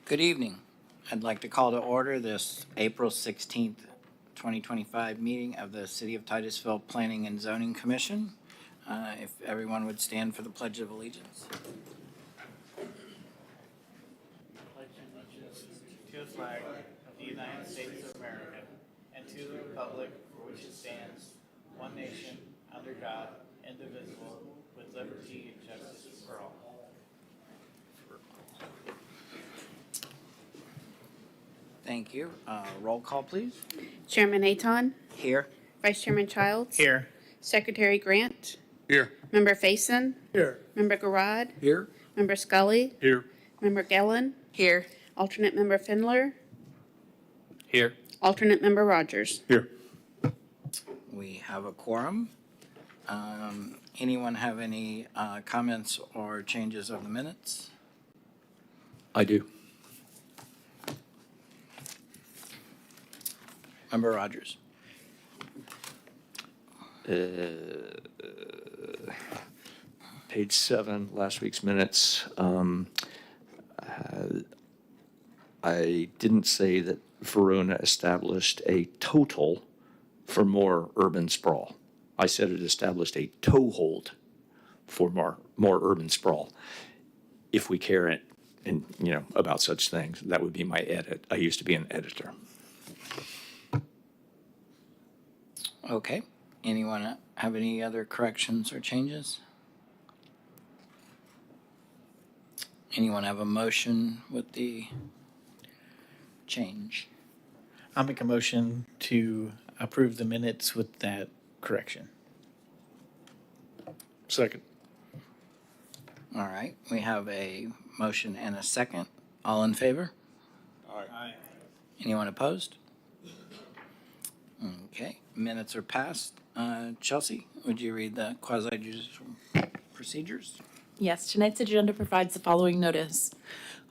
Good evening. I'd like to call to order this April 16th, 2025 meeting of the City of Titusville Planning and Zoning Commission. If everyone would stand for the Pledge of Allegiance. Pledge allegiance to the flag of the United States of America and to the republic for which it stands, one nation, under God, indivisible, with liberty and justice for all. Thank you. Roll call, please. Chairman Aton, Here. Vice Chairman Childs. Here. Secretary Grant. Here. Member Faison. Here. Member Garrod. Here. Member Scully. Here. Member Gellin. Here. Alternate Member Findler. Here. Alternate Member Rogers. Here. We have a quorum. Anyone have any comments or changes of the minutes? I do. Member Rogers. Page 7, last week's minutes. I didn't say that Verona established a total for more urban sprawl. I said it established a toehold for more urban sprawl. If we care about such things, that would be my edit. I used to be an editor. Okay. Anyone have any other corrections or changes? Anyone have a motion with the change? I'll make a motion to approve the minutes with that correction. Second. All right. We have a motion and a second. All in favor? Aye. Anyone opposed? Okay. Minutes are passed. Chelsea, would you read the quasi-judicial procedures? Yes, tonight's agenda provides the following notice.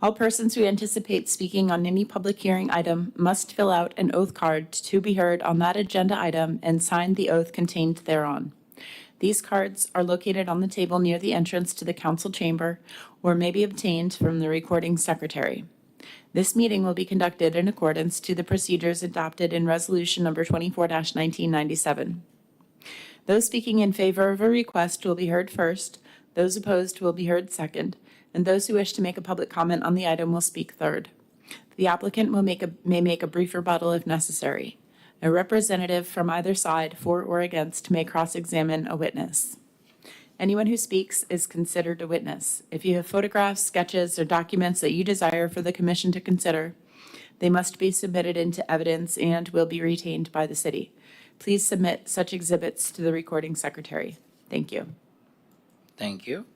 All persons who anticipate speaking on any public hearing item must fill out an oath card to be heard on that agenda item and sign the oath contained thereon. These cards are located on the table near the entrance to the council chamber or may be obtained from the recording secretary. This meeting will be conducted in accordance to the procedures adopted in Resolution Number 24-1997. Those speaking in favor of a request will be heard first, those opposed will be heard second, and those who wish to make a public comment on the item will speak third. The applicant may make a brief rebuttal if necessary. A representative from either side, for or against, may cross-examine a witness. Anyone who speaks is considered a witness. If you have photographs, sketches, or documents that you desire for the commission to consider, they must be submitted into evidence and will be retained by the city. Please submit such exhibits to the recording secretary. Thank you. Thank you.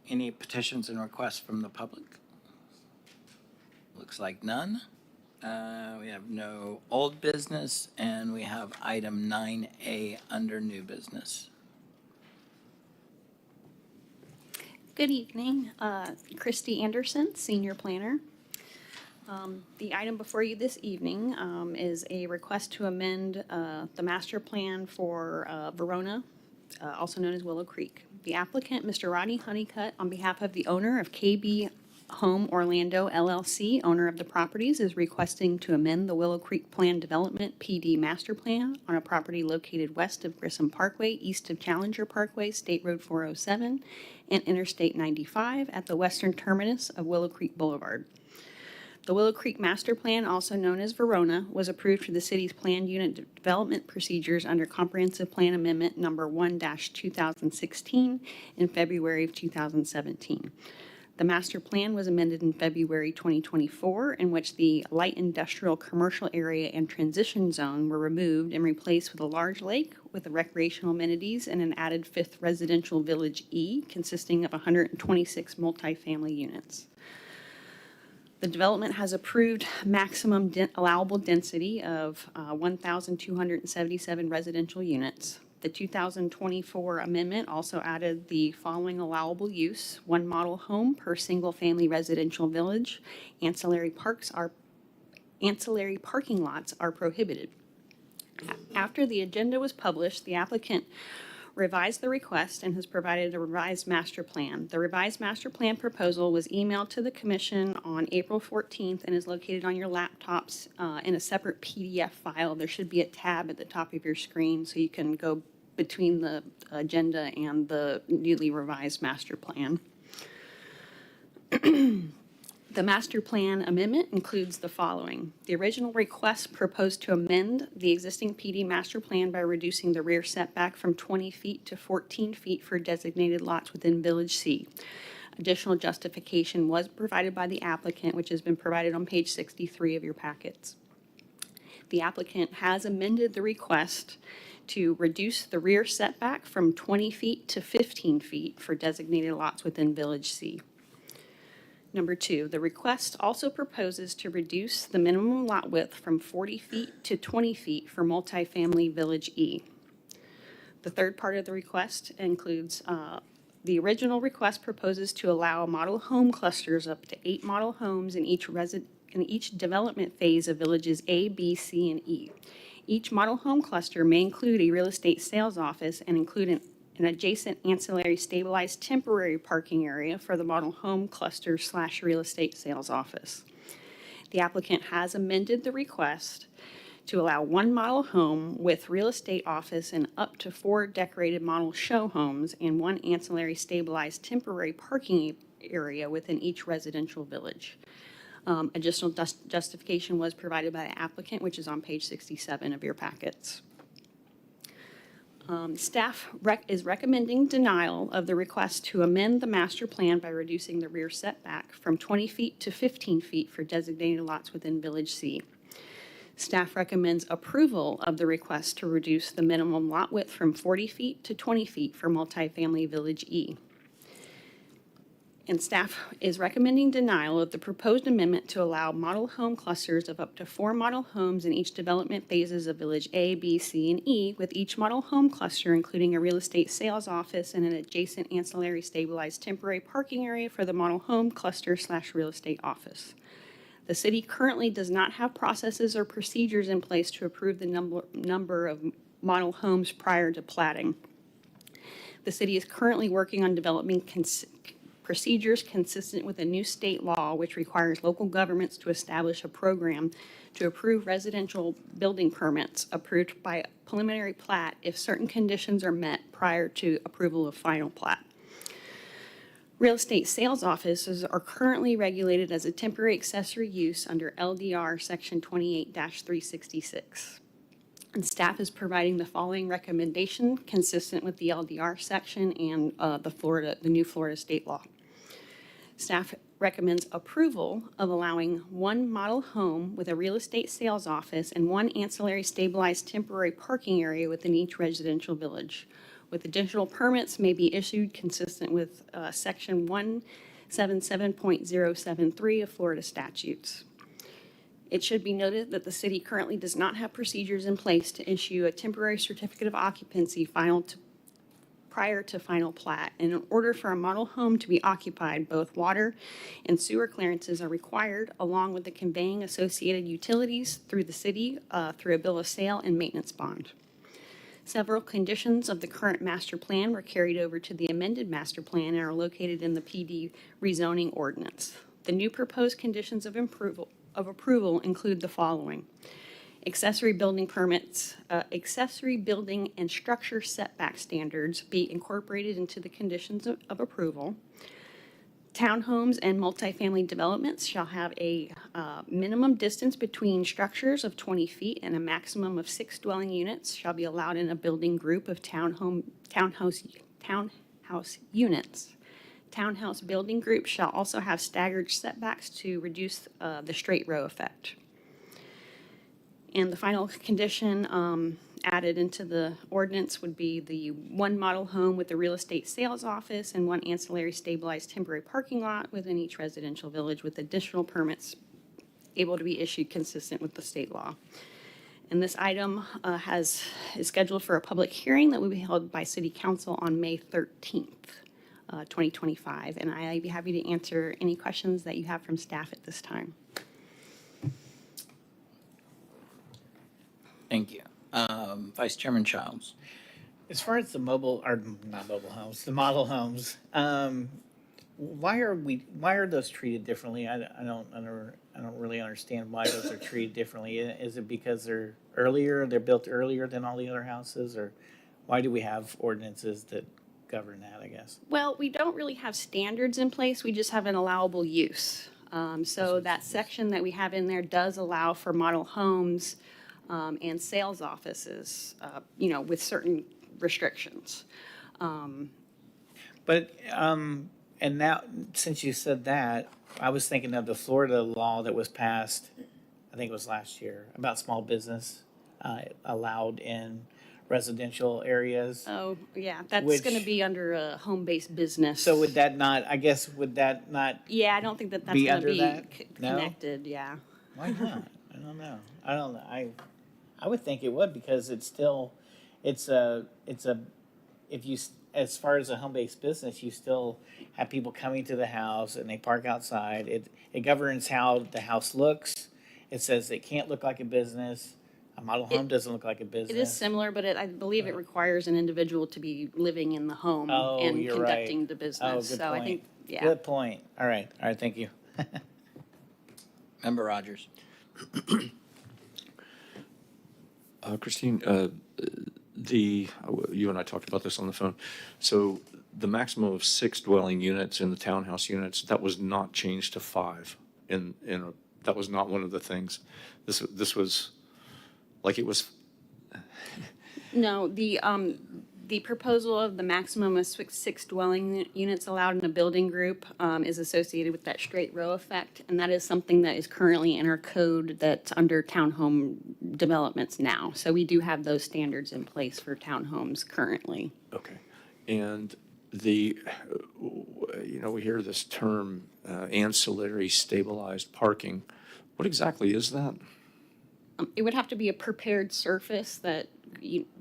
Any petitions and requests from the public? Looks like none. We have no old business, and we have item 9A under new business. Good evening, Christy Anderson, Senior Planner. The item before you this evening is a request to amend the master plan for Verona, also known as Willow Creek. The applicant, Mr. Rodney Honeycutt, on behalf of the owner of KB Home Orlando LLC, owner of the properties, is requesting to amend the Willow Creek Plan Development PD Master Plan on a property located west of Grissom Parkway, east of Challenger Parkway, State Road 407, and Interstate 95 at the western terminus of Willow Creek Boulevard. The Willow Creek Master Plan, also known as Verona, was approved for the city's planned unit development procedures under Comprehensive Plan Amendment Number 1-2016 in February of 2017. The master plan was amended in February 2024, in which the light industrial commercial area and transition zone were removed and replaced with a large lake with the recreational amenities and an added fifth residential village E consisting of 126 multifamily units. The development has approved maximum allowable density of 1,277 residential units. The 2024 amendment also added the following allowable use: one model home per single-family residential village. Ancillary parking lots are prohibited. After the agenda was published, the applicant revised the request and has provided a revised master plan. The revised master plan proposal was emailed to the commission on April 14th and is located on your laptops in a separate PDF file. There should be a tab at the top of your screen so you can go between the agenda and the newly revised master plan. The master plan amendment includes the following. The original request proposed to amend the existing PD master plan by reducing the rear setback from 20 feet to 14 feet for designated lots within Village C. Additional justification was provided by the applicant, which has been provided on page 63 of your packets. The applicant has amended the request to reduce the rear setback from 20 feet to 15 feet for designated lots within Village C. Number 2, the request also proposes to reduce the minimum lot width from 40 feet to 20 feet for multifamily Village E. The third part of the request includes the original request proposes to allow model home clusters up to 8 model homes in each development phase of Villages A, B, C, and E. Each model home cluster may include a real estate sales office and include an adjacent ancillary stabilized temporary parking area for the model home cluster / real estate sales office. The applicant has amended the request to allow 1 model home with real estate office and up to 4 decorated model show homes and 1 ancillary stabilized temporary parking area within each residential village. Additional justification was provided by the applicant, which is on page 67 of your packets. Staff is recommending denial of the request to amend the master plan by reducing the rear setback from 20 feet to 15 feet for designated lots within Village C. Staff recommends approval of the request to reduce the minimum lot width from 40 feet to 20 feet for multifamily Village E. And staff is recommending denial of the proposed amendment to allow model home clusters of up to 4 model homes in each development phases of Village A, B, C, and E, with each model home cluster including a real estate sales office and an adjacent ancillary stabilized temporary parking area for the model home cluster / real estate office. The city currently does not have processes or procedures in place to approve the number of model homes prior to platting. The city is currently working on developing procedures consistent with a new state law which requires local governments to establish a program to approve residential building permits approved by preliminary plat if certain conditions are met prior to approval of final plat. Real estate sales offices are currently regulated as a temporary accessory use under LDR Section 28-366. And staff is providing the following recommendation consistent with the LDR section and the new Florida state law. Staff recommends approval of allowing 1 model home with a real estate sales office and 1 ancillary stabilized temporary parking area within each residential village, with additional permits may be issued consistent with Section 177.073 of Florida statutes. It should be noted that the city currently does not have procedures in place to issue a temporary certificate of occupancy prior to final plat. And in order for a model home to be occupied, both water and sewer clearances are required, along with the conveying associated utilities through the city through a bill of sale and maintenance bond. Several conditions of the current master plan were carried over to the amended master plan and are located in the PD rezoning ordinance. The new proposed conditions of approval include the following. Accessory building permits, accessory building and structure setback standards be incorporated into the conditions of approval. Townhomes and multifamily developments shall have a minimum distance between structures of 20 feet and a maximum of 6 dwelling units shall be allowed in a building group of townhouse units. Townhouse building groups shall also have staggered setbacks to reduce the straight row effect. And the final condition added into the ordinance would be the 1 model home with a real estate sales office and 1 ancillary stabilized temporary parking lot within each residential village, with additional permits able to be issued consistent with the state law. And this item is scheduled for a public hearing that will be held by City Council on May 13th, 2025. And I'd be happy to answer any questions that you have from staff at this time. Thank you. Vice Chairman Childs. As far as the mobile, or not mobile homes, the model homes, why are those treated differently? I don't really understand why those are treated differently. Is it because they're built earlier than all the other houses, or why do we have ordinances that govern that, I guess? Well, we don't really have standards in place, we just have an allowable use. So that section that we have in there does allow for model homes and sales offices, with certain restrictions. But, and now, since you said that, I was thinking of the Florida law that was passed, I think it was last year, about small business, allowed in residential areas. Oh, yeah, that's Which- going to be under a home-based business. So would that not, I guess, would that not, Yeah, I don't think that that's be going to under be that? No? connected, yeah. why not? I don't know. I don't know. I would think it would, because it's still, if you, as far as a home-based business, you still have people coming to the house and they park outside. It governs how the house looks. It says it can't look like a business. A model home doesn't look like a business. It is similar, but I believe it requires an individual to be living in the home Oh, and you're right. conducting the business. Oh, good So I point. think, yeah. Good point. All right, thank you. Member Rogers. Christine, you and I talked about this on the phone. So the maximum of 6 dwelling units in the townhouse units, that was not changed to 5. That was not one of the things. This was like it was. No, the proposal of the maximum of 6 dwelling units allowed in a building group is associated with that straight row effect, and that is something that is currently in our code that's under townhome developments now. So we do have those standards in place for townhomes currently. Okay. And we hear this term ancillary stabilized parking. What exactly is that? It would have to be a prepared surface that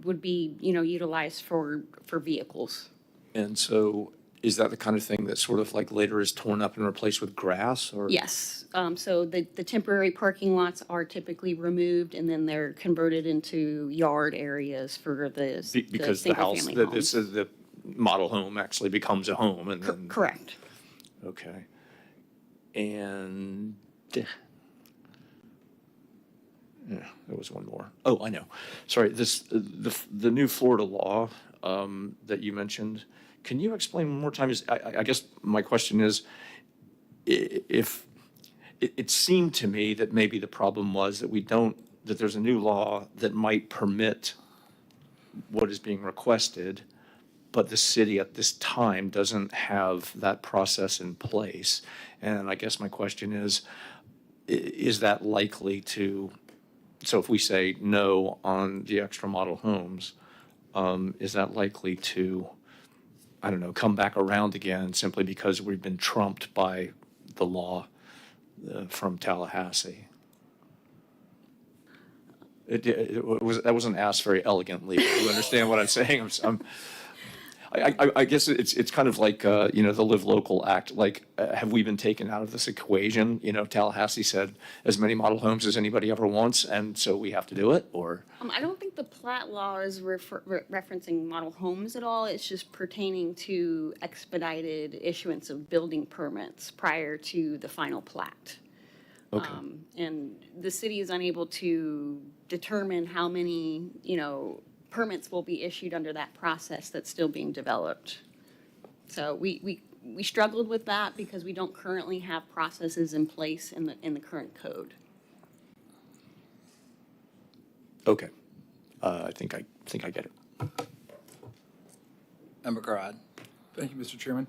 would be, utilized for vehicles. And so is that the kind of thing that sort of like later is torn up and replaced with grass or? Yes, so the temporary parking lots are typically removed and then they're converted into yard areas for Because the house, single-family this homes. is the model home actually becomes a home and then. Correct. Okay. And yeah, there was one more. Oh, I know. Sorry, the new Florida law that you mentioned, can you explain one more time? I guess my question is, if it seemed to me that maybe the problem was that that there's a new law that might permit what is being requested, but the city at this time doesn't have that process in place. And I guess my question is that likely to, so if we say no on the extra model homes, is that likely to, I don't know, come back around again simply because we've been trumped by the law from Tallahassee? That wasn't asked very elegantly. You understand what I'm saying? I guess it's kind of like, the Live Local Act. Like, have we been taken out of this equation? Tallahassee said as many model homes as anybody ever wants, and so we have to do it, or? I don't think the plat law is referencing model homes at all. It's just pertaining to expedited issuance of building permits prior to the final plat. Okay. And the city is unable to determine how many, permits will be issued under that process that's still being developed. So we struggled with that because we don't currently have processes in place in the current code. Okay. I think I get it. Member Garad. Thank you, Mr. Chairman.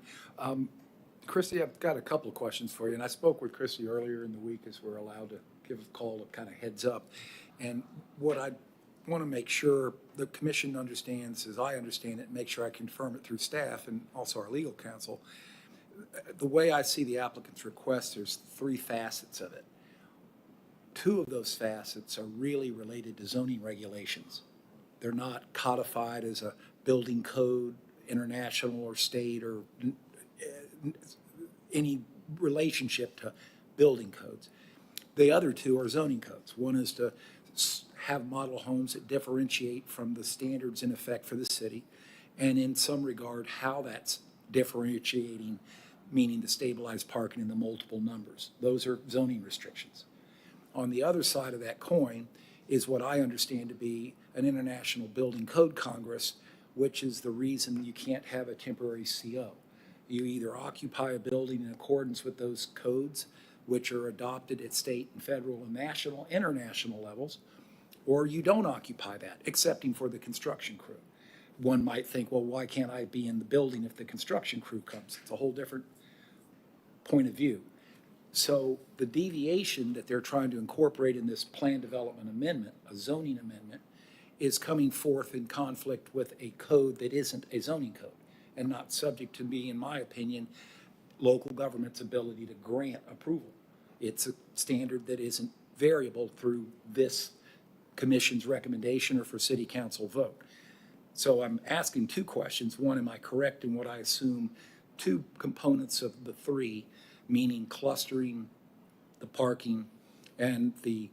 Christy, I've got a couple of questions for you, and I spoke with Christy earlier in the week as we're allowed to give a call to kind of heads up. And what I want to make sure the commission understands, as I understand it, make sure I confirm it through staff and also our legal counsel. The way I see the applicant's request, there's 3 facets of it. 2 of those facets are really related to zoning regulations. They're not codified as a building code, international or state, or any relationship to building codes. The other 2 are zoning codes. One is to have model homes that differentiate from the standards in effect for the city, and in some regard, how that's differentiating, meaning the stabilized parking and the multiple numbers. Those are zoning restrictions. On the other side of that coin is what I understand to be an International Building Code Congress, which is the reason you can't have a temporary CO. You either occupy a building in accordance with those codes, which are adopted at state and federal and national, international levels, or you don't occupy that, excepting for the construction crew. One might think, well, why can't I be in the building if the construction crew comes? It's a whole different point of view. So the deviation that they're trying to incorporate in this plan development amendment, a zoning amendment, is coming forth in conflict with a code that isn't a zoning code and not subject to be, in my opinion, local government's ability to grant approval. It's a standard that isn't variable through this commission's recommendation or for city council vote. So I'm asking two questions. One, am I correct in what I assume two components of the three, meaning clustering, the parking, and the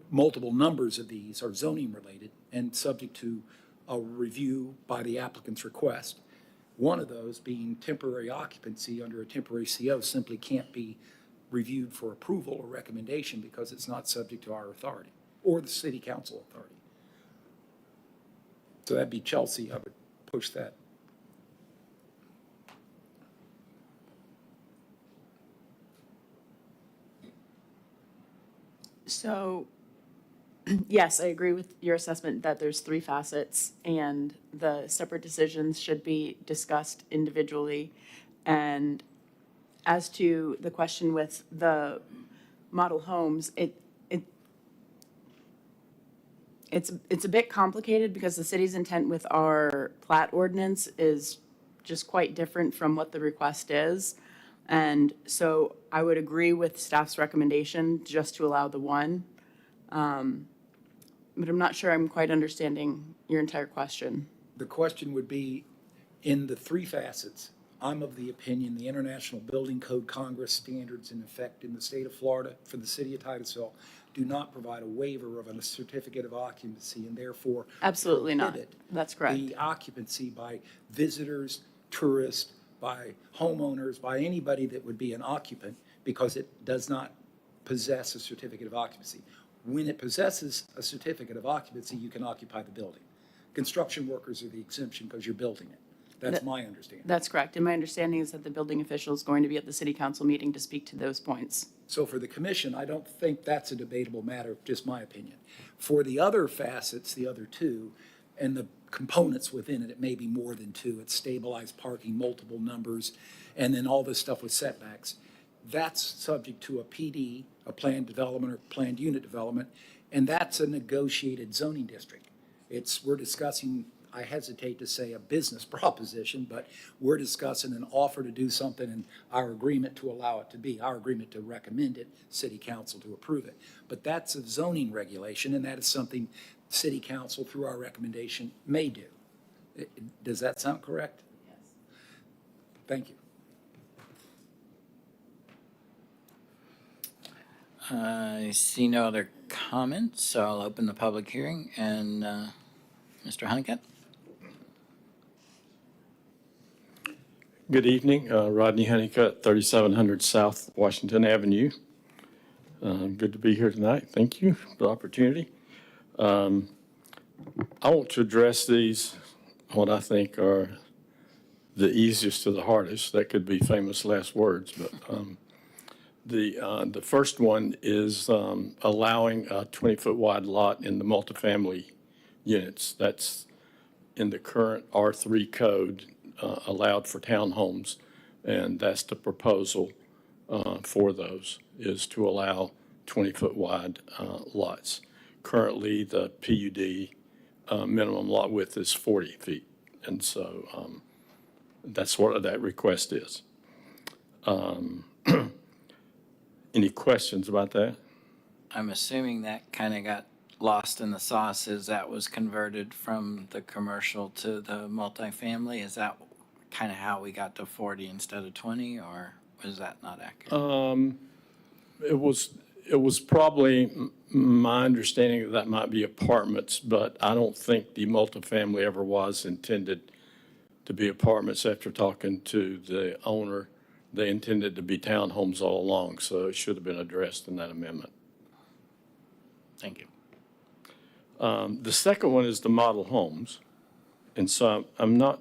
multiple numbers of these are zoning related and subject to a review by the applicant's request? One of those being temporary occupancy under a temporary CO simply can't be reviewed for approval or recommendation because it's not subject to our authority or the city council authority. So that'd be Chelsea. I would push that. So, yes, I agree with your assessment that there's three facets and the separate decisions should be discussed individually. And as to the question with the model homes, it's a bit complicated because the city's intent with our plat ordinance is just quite different from what the request is. And so I would agree with staff's recommendation just to allow the one. But I'm not sure I'm quite understanding your entire question. The question would be, in the three facets, I'm of the opinion the International Building Code Congress standards in effect in the state of Florida for the city of Titusville do not provide a waiver of a certificate of occupancy and therefore Absolutely not. prohibit That's correct. the occupancy by visitors, tourists, by homeowners, by anybody that would be an occupant because it does not possess a certificate of occupancy. When it possesses a certificate of occupancy, you can occupy the building. Construction workers are the exemption because you're building it. That's my understanding. That's correct. And my understanding is that the building official is going to be at the city council meeting to speak to those points. So for the commission, I don't think that's a debatable matter, just my opinion. For the other facets, the other two, and the components within it, it may be more than two. It's stabilized parking, multiple numbers, and then all this stuff with setbacks. That's subject to a PD, a planned development or planned unit development, and that's a negotiated zoning district. We're discussing, I hesitate to say a business proposition, but we're discussing an offer to do something and our agreement to allow it to be, our agreement to recommend it, city council to approve it. But that's a zoning regulation, and that is something city council, through our recommendation, may do. Does that sound correct? Yes. Thank you. I see no other comments, so I'll open the public hearing. And Mr. Honeycutt? Good evening, Rodney Honeycutt, 3700 South Washington Avenue. Good to be here tonight. Thank you for the opportunity. I want to address these, what I think are the easiest to the hardest. That could be famous last words, but the first one is allowing a 20-foot wide lot in the multifamily units. That's in the current R3 code, allowed for townhomes, and that's the proposal for those, is to allow 20-foot wide lots. Currently, the PUD minimum lot width is 40 feet, and so that's what that request is. Any questions about that? I'm assuming that kind of got lost in the sauce as that was converted from the commercial to the multifamily. Is that kind of how we got to 40 instead of 20, or was that not accurate? It was probably my understanding that that might be apartments, but I don't think the multifamily ever was intended to be apartments. After talking to the owner, they intended to be townhomes all along, so it should have been addressed in that amendment. Thank you. The second one is the model homes, and so I'm not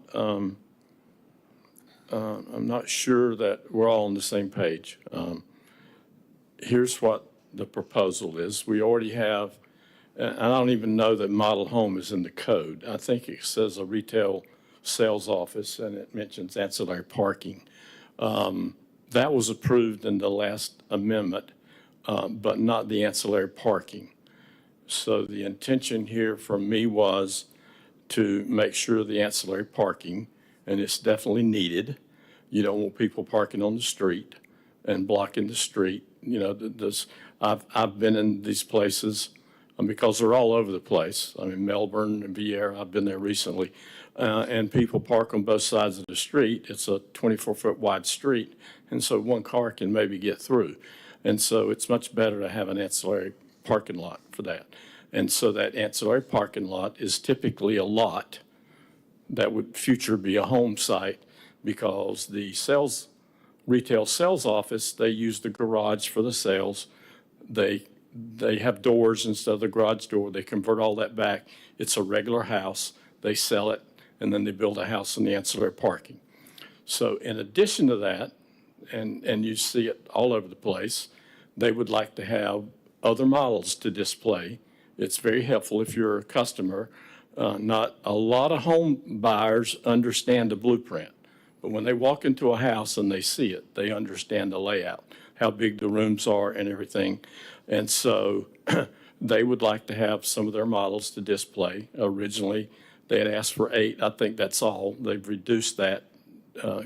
sure that we're all on the same page. Here's what the proposal is. We already have, and I don't even know that model home is in the code. I think it says a retail sales office, and it mentions ancillary parking. That was approved in the last amendment, but not the ancillary parking. So the intention here from me was to make sure the ancillary parking, and it's definitely needed. You don't want people parking on the street and blocking the street. You know, I've been in these places because they're all over the place. I mean, Melbourne and Vieira, I've been there recently. And people park on both sides of the street. It's a 24-foot wide street, and so one car can maybe get through. And so it's much better to have an ancillary parking lot for that. And so that ancillary parking lot is typically a lot that would future be a home site, because the retail sales office, they use the garage for the sales. They have doors instead of the garage door. They convert all that back. It's a regular house. They sell it, and then they build a house in the ancillary parking. So in addition to that, and you see it all over the place, they would like to have other models to display. It's very helpful if you're a customer. Not a lot of home buyers understand the blueprint, but when they walk into a house and they see it, they understand the layout, how big the rooms are and everything. And so they would like to have some of their models to display. Originally, they had asked for 8. I think that's all. They've reduced that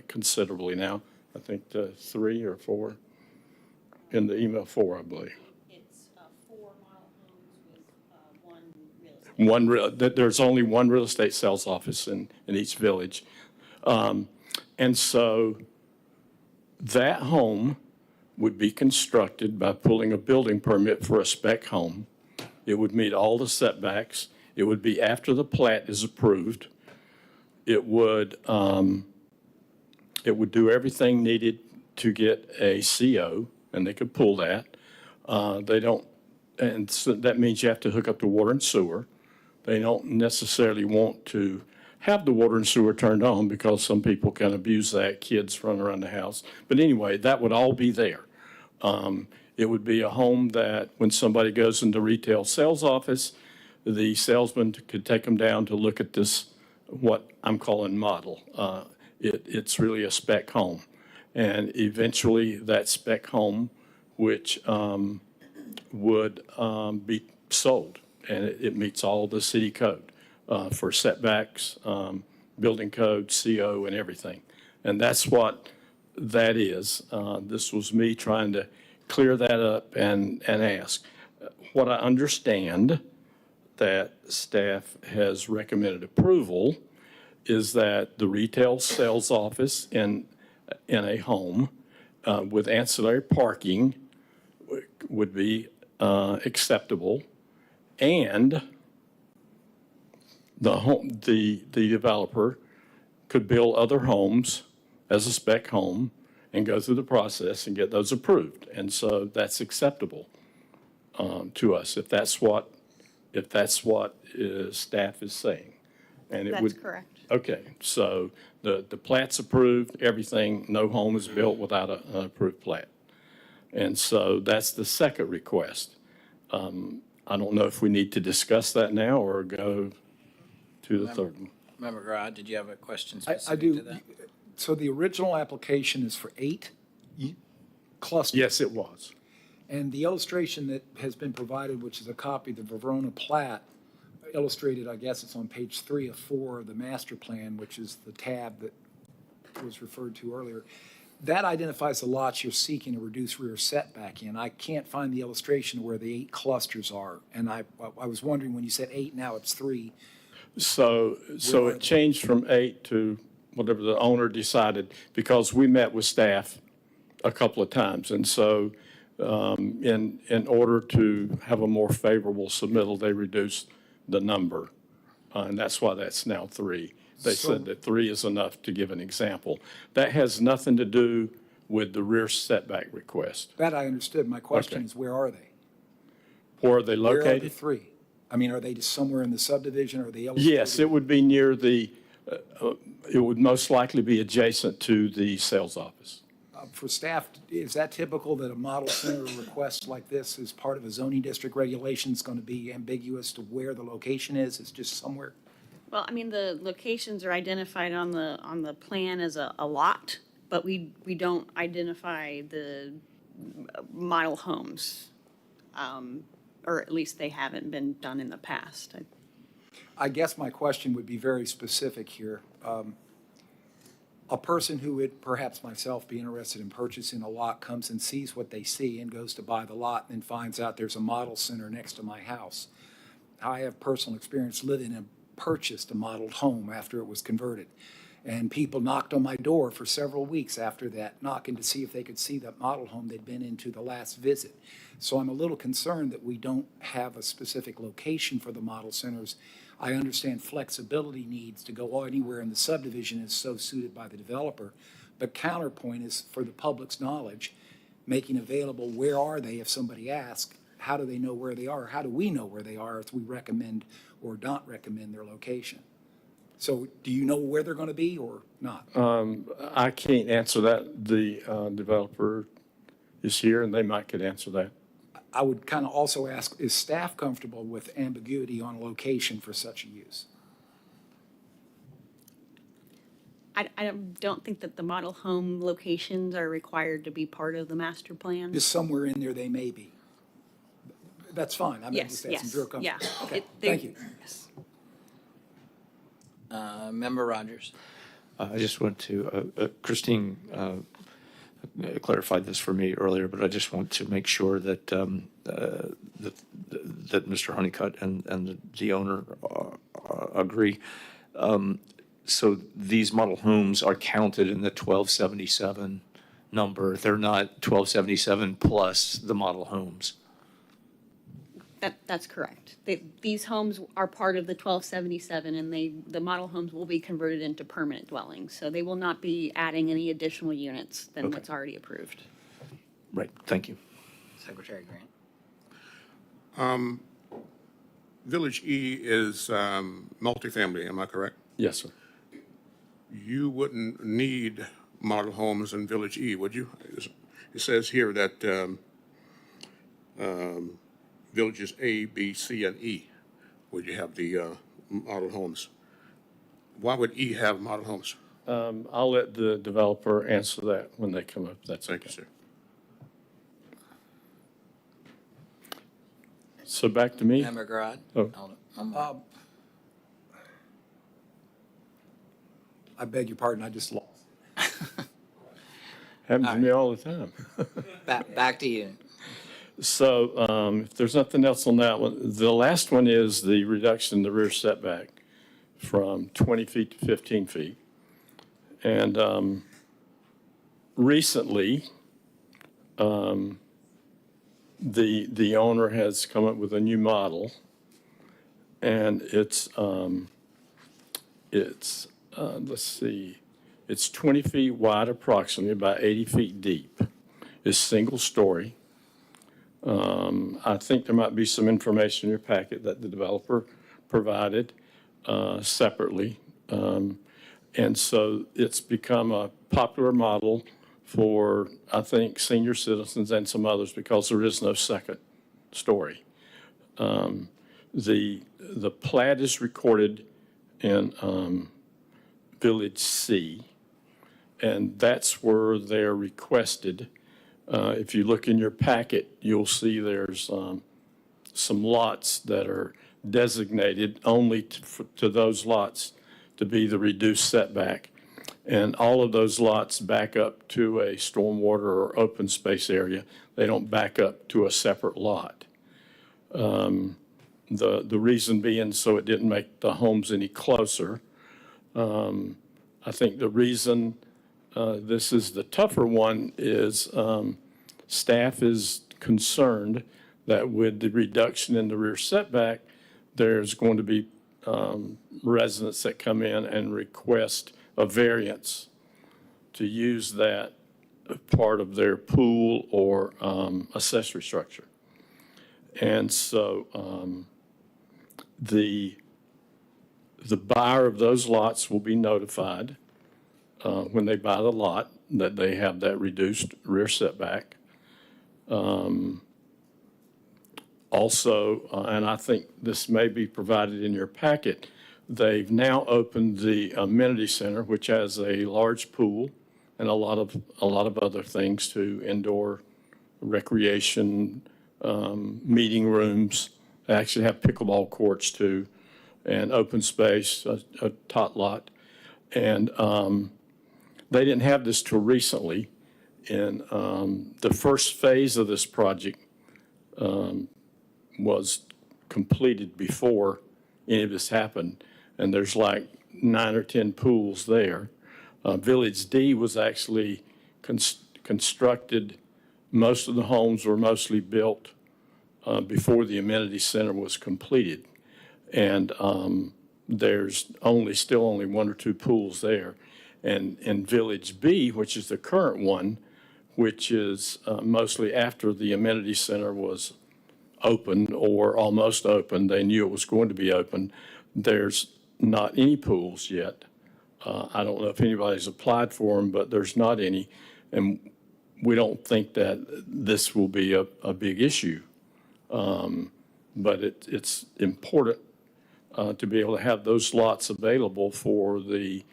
considerably now. I think to 3 or 4 in the email, 4, I believe. It's 4 model homes with 1 real estate. There's only one real estate sales office in each village. And so that home would be constructed by pulling a building permit for a spec home. It would meet all the setbacks. It would be after the plat is approved. It would do everything needed to get a CO, and they could pull that. They don't, and so that means you have to hook up to water and sewer. They don't necessarily want to have the water and sewer turned on because some people can abuse that, kids run around the house. But anyway, that would all be there. It would be a home that when somebody goes into retail sales office, the salesman could take them down to look at this, what I'm calling model. It's really a spec home. And eventually that spec home, which would be sold, and it meets all the city code for setbacks, building code, CO, and everything. And that's what that is. This was me trying to clear that up and ask. What I understand that staff has recommended approval is that the retail sales office in a home with ancillary parking would be acceptable, and the developer could build other homes as a spec home and go through the process and get those approved. And so that's acceptable to us if that's what staff is saying. And it would. That's correct. Okay, so the plat's approved, everything, no home is built without an approved plat. And so that's the second request. I don't know if we need to discuss that now or go to the third one. Member Grod, did you have a question I specific do. to that? So the original application is for 8 clusters. Yes, it was. And the illustration that has been provided, which is a copy of the Verona plat, illustrated, I guess it's on page 3 of 4 of the master plan, which is the tab that was referred to earlier. That identifies the lots you're seeking to reduce rear setback in. I can't find the illustration where the 8 clusters are. And I was wondering, when you said 8, now it's 3. So it changed from 8 to whatever the owner decided, because we met with staff a couple of times. And so In order to have a more favorable submittal, they reduced the number, and that's why that's now 3. They said that 3 is enough to give an example. That has nothing to do with the rear setback request. That I understood. My question Okay. is, where are they? Where are they Where are the located? 3? I mean, are they just somewhere in the subdivision, or are they illustrated? Yes, it would be near it would most likely be adjacent to the sales office. For staff, is that typical that a model center request like this is part of a zoning district regulation is going to be ambiguous to where the location is? It's just somewhere? Well, I mean, the locations are identified on the plan as a lot, but we don't identify the model homes. Or at least they haven't been done in the past. I guess my question would be very specific here. A person who would, perhaps myself, be interested in purchasing a lot comes and sees what they see and goes to buy the lot and then finds out there's a model center next to my house. I have personal experience living and purchased a modeled home after it was converted. And people knocked on my door for several weeks after that, knocking to see if they could see that model home they'd been into the last visit. So I'm a little concerned that we don't have a specific location for the model centers. I understand flexibility needs to go anywhere in the subdivision is so suited by the developer. But counterpoint is, for the public's knowledge, making available where are they if somebody asks, how do they know where they are? How do we know where they are if we recommend or not recommend their location? So do you know where they're going to be or not? I can't answer that. The developer is here, and they might could answer that. I would kind of also ask, is staff comfortable with ambiguity on location for such a use? I don't think that the model home locations are required to be part of the master plan. Just somewhere in there they may be. That's fine. I'm Yes, just asking. yes, You're comfortable. yeah. Okay, They- thank you. yes. Member Rogers. I just want to, Christine clarified this for me earlier, but I just want to make sure that that Mr. Honeycutt and the owner agree. So these model homes are counted in the 1277 number. They're not 1277 plus the model homes. That's correct. These homes are part of the 1277, and the model homes will be converted into permanent dwellings. So they will not be adding any additional units than what's already approved. Right, thank you. Secretary Grant. Village E is multifamily, am I correct? Yes, sir. You wouldn't need model homes in Village E, would you? It says here that villages A, B, C, and E, would you have the model homes? Why would E have model homes? I'll let the developer answer that when they come up. That's Thank you, okay. sir. So back to me. Member Grod. Oh. One more. I beg your pardon, I just lost. Happens to me all the time. Back to you. So if there's nothing else on that one, the last one is the reduction in the rear setback from 20 feet to 15 feet. And recently, the owner has come up with a new model, and it's let's see, it's 20 feet wide approximately, about 80 feet deep. It's single story. I think there might be some information in your packet that the developer provided separately. And so it's become a popular model for, I think, senior citizens and some others because there is no second story. The plat is recorded in Village C, and that's where they're requested. If you look in your packet, you'll see there's some lots that are designated only to those lots to be the reduced setback. And all of those lots back up to a stormwater or open space area. They don't back up to a separate lot. The reason being so it didn't make the homes any closer. I think the reason this is the tougher one is staff is concerned that with the reduction in the rear setback, there's going to be residents that come in and request a variance to use that part of their pool or accessory structure. And so the buyer of those lots will be notified when they buy the lot that they have that reduced rear setback. Also, and I think this may be provided in your packet, they've now opened the amenity center, which has a large pool and a lot of other things to indoor recreation, meeting rooms. They actually have pickleball courts too, and open space, a tot lot. And they didn't have this till recently. And the first phase of this project was completed before any of this happened. And there's like 9 or 10 pools there. Village D was actually constructed. Most of the homes were mostly built before the amenity center was completed. And there's still only 1 or 2 pools there. And in Village B, which is the current one, which is mostly after the amenity center was open or almost open, they knew it was going to be open, there's not any pools yet. I don't know if anybody's applied for them, but there's not any. And we don't think that this will be a big issue. But it's important to be able to have those lots available for the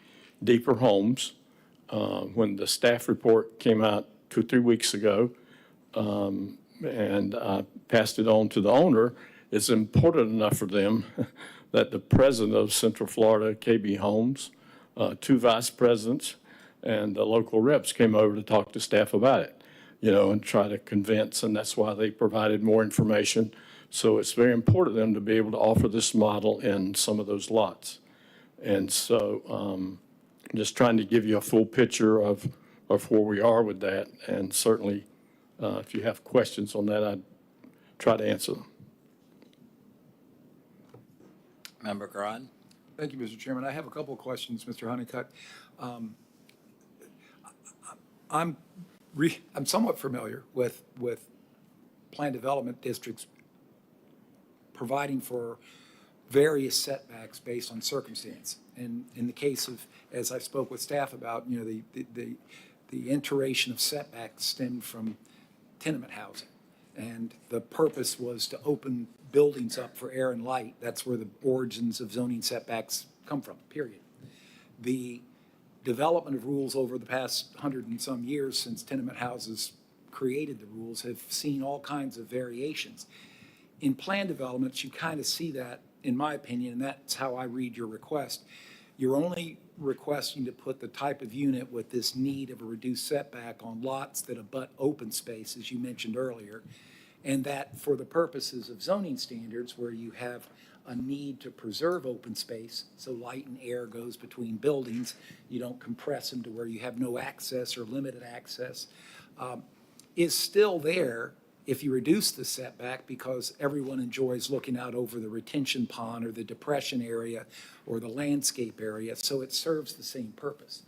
deeper homes. When the staff report came out 2 or 3 weeks ago, and I passed it on to the owner, it's important enough for them that the president of Central Florida KB Homes, 2 vice presidents, and the local reps came over to talk to staff about it, and try to convince, and that's why they provided more information. So it's very important to them to be able to offer this model in some of those lots. And so just trying to give you a full picture of where we are with that. And certainly, if you have questions on that, I'd try to answer them. Member Grodd? Thank you, Mr. Chairman. I have a couple of questions, Mr. Honeycutt. I'm somewhat familiar with planned development districts providing for various setbacks based on circumstance. And in the case of, as I spoke with staff about, the iteration of setbacks stemmed from tenement housing. And the purpose was to open buildings up for air and light. That's where the origins of zoning setbacks come from, period. The development of rules over the past 100 and some years since tenement houses created the rules have seen all kinds of variations. In plan developments, you kind of see that, in my opinion, and that's how I read your request. You're only requesting to put the type of unit with this need of a reduced setback on lots that abut open space, as you mentioned earlier, and that for the purposes of zoning standards where you have a need to preserve open space, so light and air goes between buildings, you don't compress them to where you have no access or limited access, is still there if you reduce the setback because everyone enjoys looking out over the retention pond or the depression area or the landscape area, so it serves the same purpose.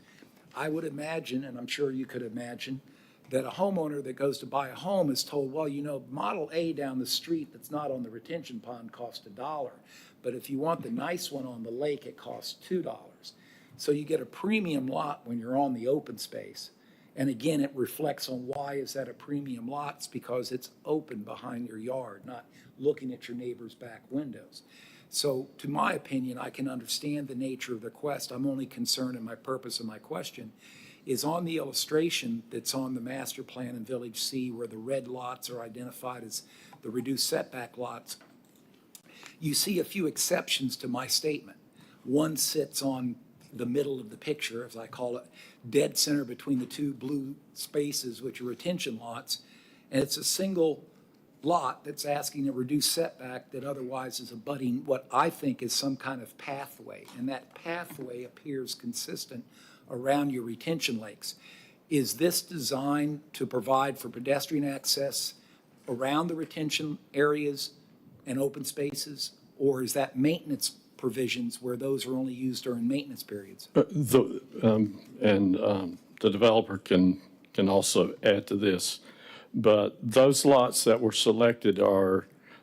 I would imagine, and I'm sure you could imagine, that a homeowner that goes to buy a home is told, well, Model A down the street that's not on the retention pond costs $1, but if you want the nice one on the lake, it costs $2. So you get a premium lot when you're on the open space. And again, it reflects on why is that a premium lot? It's because it's open behind your yard, not looking at your neighbor's back windows. So to my opinion, I can understand the nature of the request. I'm only concerned, and my purpose of my question is on the illustration that's on the master plan in Village C where the red lots are identified as the reduced setback lots. You see a few exceptions to my statement. One sits on the middle of the picture, as I call it, dead center between the 2 blue spaces, which are retention lots, and it's a single lot that's asking a reduced setback that otherwise is abutting what I think is some kind of pathway, and that pathway appears consistent around your retention lakes. Is this designed to provide for pedestrian access around the retention areas and open spaces? Or is that maintenance provisions where those are only used during maintenance periods? The developer can also add to this. But those lots that were selected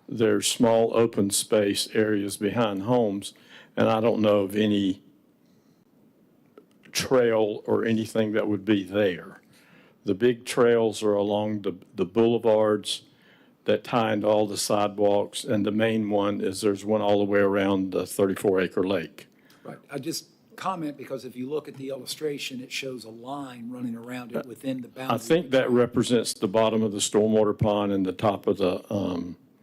they're small open space areas behind homes, and I don't know of any trail or anything that would be there. The big trails are along the boulevards that tie into all the sidewalks, and the main one is there's one all the way around the 34-acre lake. Right, I just comment because if you look at the illustration, it shows a line running around it within the boundary. I think that represents the bottom of the stormwater pond and the top of the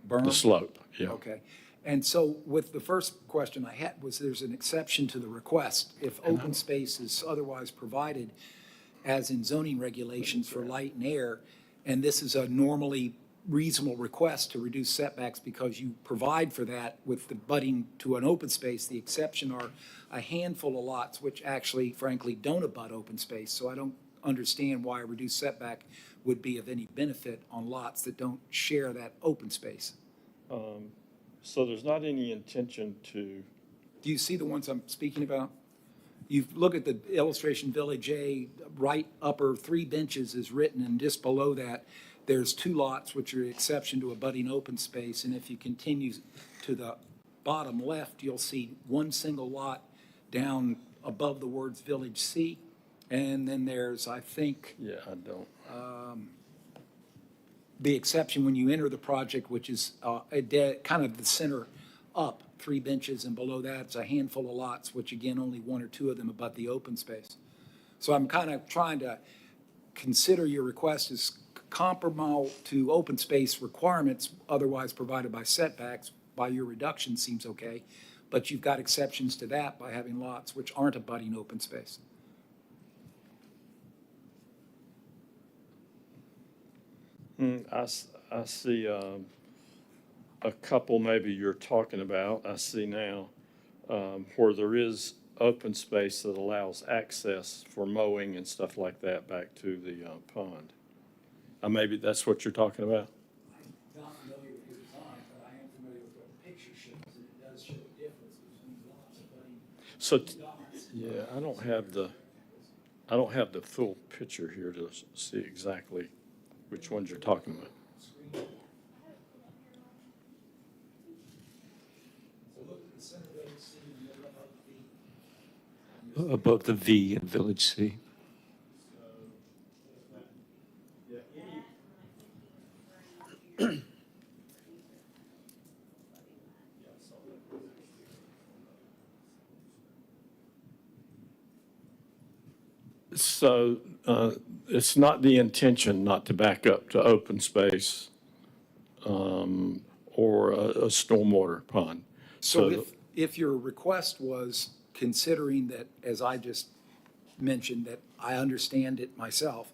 Berm? slope. Yeah. Okay. And so with the first question I had was there's an exception to the request if open space is otherwise provided as in zoning regulations for light and air, and this is a normally reasonable request to reduce setbacks because you provide for that with the butting to an open space. The exception are a handful of lots which actually frankly don't abut open space. So I don't understand why a reduced setback would be of any benefit on lots that don't share that open space. So there's not any intention to, Do you see the ones I'm speaking about? You look at the illustration Village A, right upper 3 benches is written, and just below that, there's 2 lots which are exception to abutting open space. And if you continue to the bottom left, you'll see 1 single lot down above the words Village C. And then there's, I think, yeah, I don't. the exception when you enter the project, which is kind of the center up, 3 benches, and below that, it's a handful of lots, which again, only 1 or 2 of them abut the open space. So I'm kind of trying to consider your request as comparable to open space requirements otherwise provided by setbacks. By your reduction seems okay, but you've got exceptions to that by having lots which aren't abutting open space. I see a couple maybe you're talking about, I see now, where there is open space that allows access for mowing and stuff like that back to the pond. Maybe that's what you're talking about? I'm not familiar with your design, but I am familiar with what the picture shows, and it does show a difference between lots abutting So, yeah, I don't have the full picture here to see exactly which ones you're talking about. Above the V in Village C. So it's not the intention not to back up to open space or a stormwater pond. So if your request was considering that, as I just mentioned, that I understand it myself,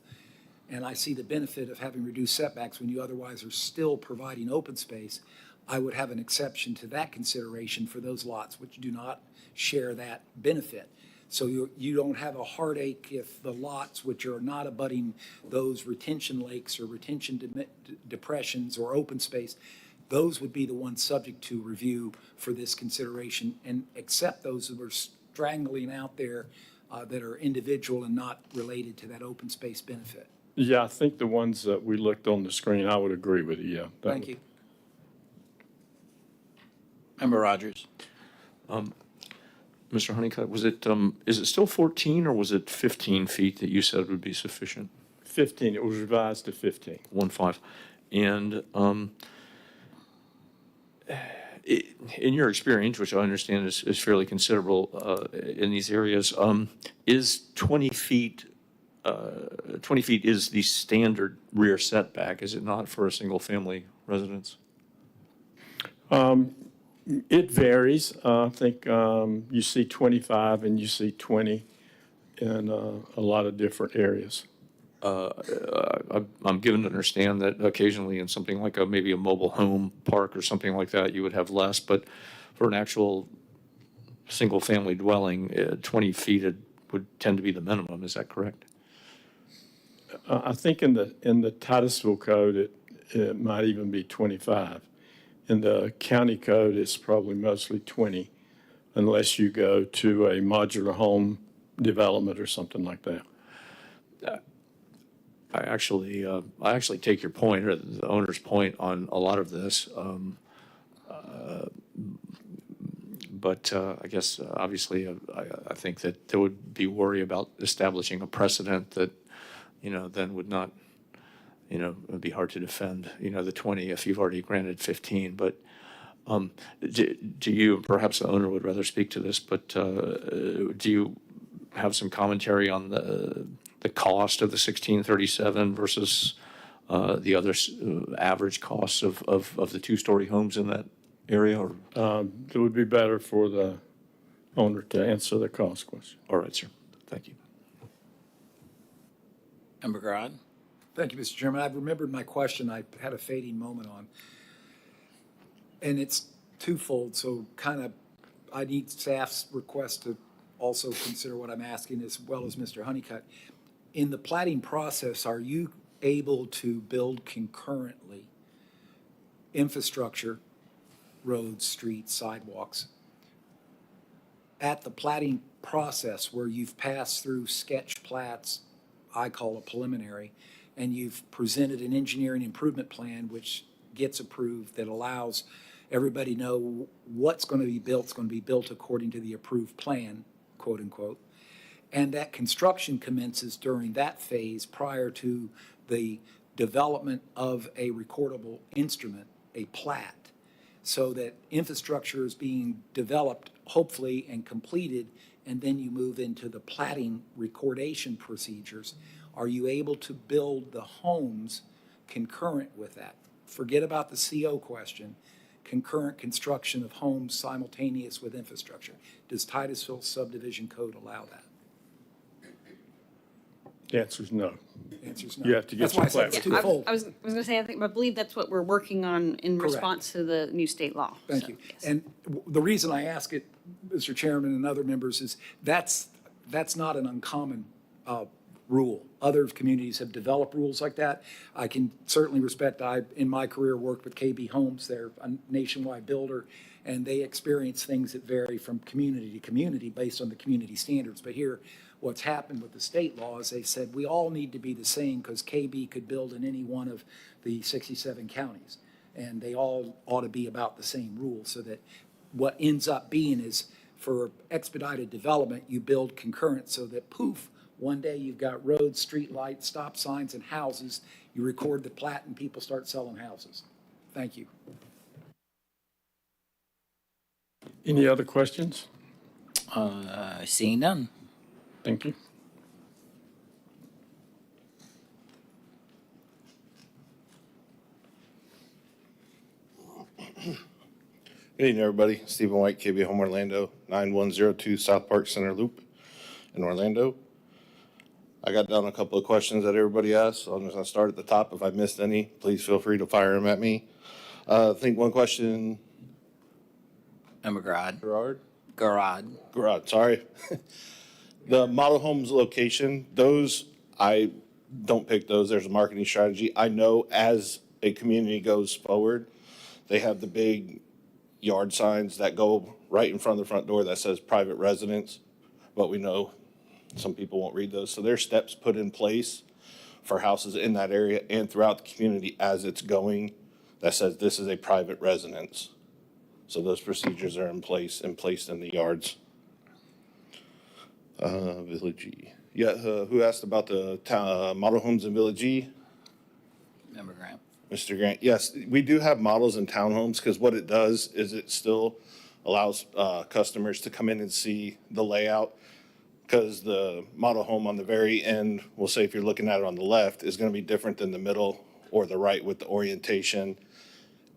and I see the benefit of having reduced setbacks when you otherwise are still providing open space, I would have an exception to that consideration for those lots which do not share that benefit. So you don't have a heartache if the lots which are not abutting those retention lakes or retention depressions or open space, those would be the ones subject to review for this consideration, and accept those that are strangling out there that are individual and not related to that open space benefit. Yeah, I think the ones that we looked on the screen, I would agree with you, yeah. Thank you. Member Rogers. Mr. Honeycutt, is it still 14 or was it 15 feet that you said would be sufficient? 15, it was revised to 15. 1.5. And in your experience, which I understand is fairly considerable in these areas, is 20 feet, 20 feet is the standard rear setback, is it not, for a single-family residence? It varies. I think you see 25 and you see 20 in a lot of different areas. I'm given to understand that occasionally in something like maybe a mobile home park or something like that, you would have less, but for an actual single-family dwelling, 20 feet would tend to be the minimum. Is that correct? I think in the Titusville code, it might even be 25. In the county code, it's probably mostly 20, unless you go to a modular home development or something like that. I actually take your point, or the owner's point on a lot of this. But I guess obviously I think that there would be worry about establishing a precedent that, then would not, it would be hard to defend, the 20 if you've already granted 15. But do you, perhaps the owner would rather speak to this, but do you have some commentary on the cost of the 1637 versus the other average costs of the two-story homes in that area? Or It would be better for the owner to answer the cost question. all right, sir. Thank you. Member Grodd? Thank you, Mr. Chairman. I've remembered my question I had a fading moment on. And it's twofold, so kind of, I need staff's request to also consider what I'm asking as well as Mr. Honeycutt. In the plating process, are you able to build concurrently infrastructure, roads, streets, sidewalks, at the plating process where you've passed through sketch plats, I call a preliminary, and you've presented an engineering improvement plan which gets approved that allows everybody know what's going to be built is going to be built according to the approved plan, quote unquote, and that construction commences during that phase prior to the development of a recordable instrument, a plat, so that infrastructure is being developed, hopefully, and completed, and then you move into the platting recordation procedures. Are you able to build the homes concurrent with that? Forget about the CO question. Concurrent construction of homes simultaneous with infrastructure. Does Titusville subdivision code allow that? The answer is no. The answer is no. You have to get That's why I your said it's plat twofold. I was going to say, I believe that's what we're working on in Correct. response to the new state law. Thank So, you. yes. And the reason I ask it, Mr. Chairman and other members, is that's not an uncommon rule. Other communities have developed rules like that. I can certainly respect, I, in my career, worked with KB Homes. They're a nationwide builder, and they experience things that vary from community to community based on the community standards. But here, what's happened with the state law is they said we all need to be the same because KB could build in any one of the 67 counties. And they all ought to be about the same rules, so that what ends up being is for expedited development, you build concurrent so that poof, one day you've got roads, street lights, stop signs, and houses. You record the plat and people start selling houses. Thank you. Any other questions? Seeing none. Thank you. Good evening, everybody. Stephen White, KB Home Orlando, 9102 South Park Center Loop in Orlando. I got down a couple of questions that everybody asked, so I'm just going to start at the top. If I missed any, please feel free to fire them at me. I think one question, Member Grodd? Garage, sorry. The model homes location, those, I don't pick those. There's a marketing strategy. I know as a community goes forward, they have the big yard signs that go right in front of the front door that says private residence, but we know some people won't read those. So there's steps put in place for houses in that area and throughout the community as it's going that says this is a private residence. So those procedures are in place and placed in the yards. Village E. Yeah, who asked about the model homes in Village E? Member Grant? Mr. Grant, yes, we do have models in townhomes because what it does is it still allows customers to come in and see the layout, because the model home on the very end, we'll say if you're looking at it on the left, is going to be different than the middle or the right with the orientation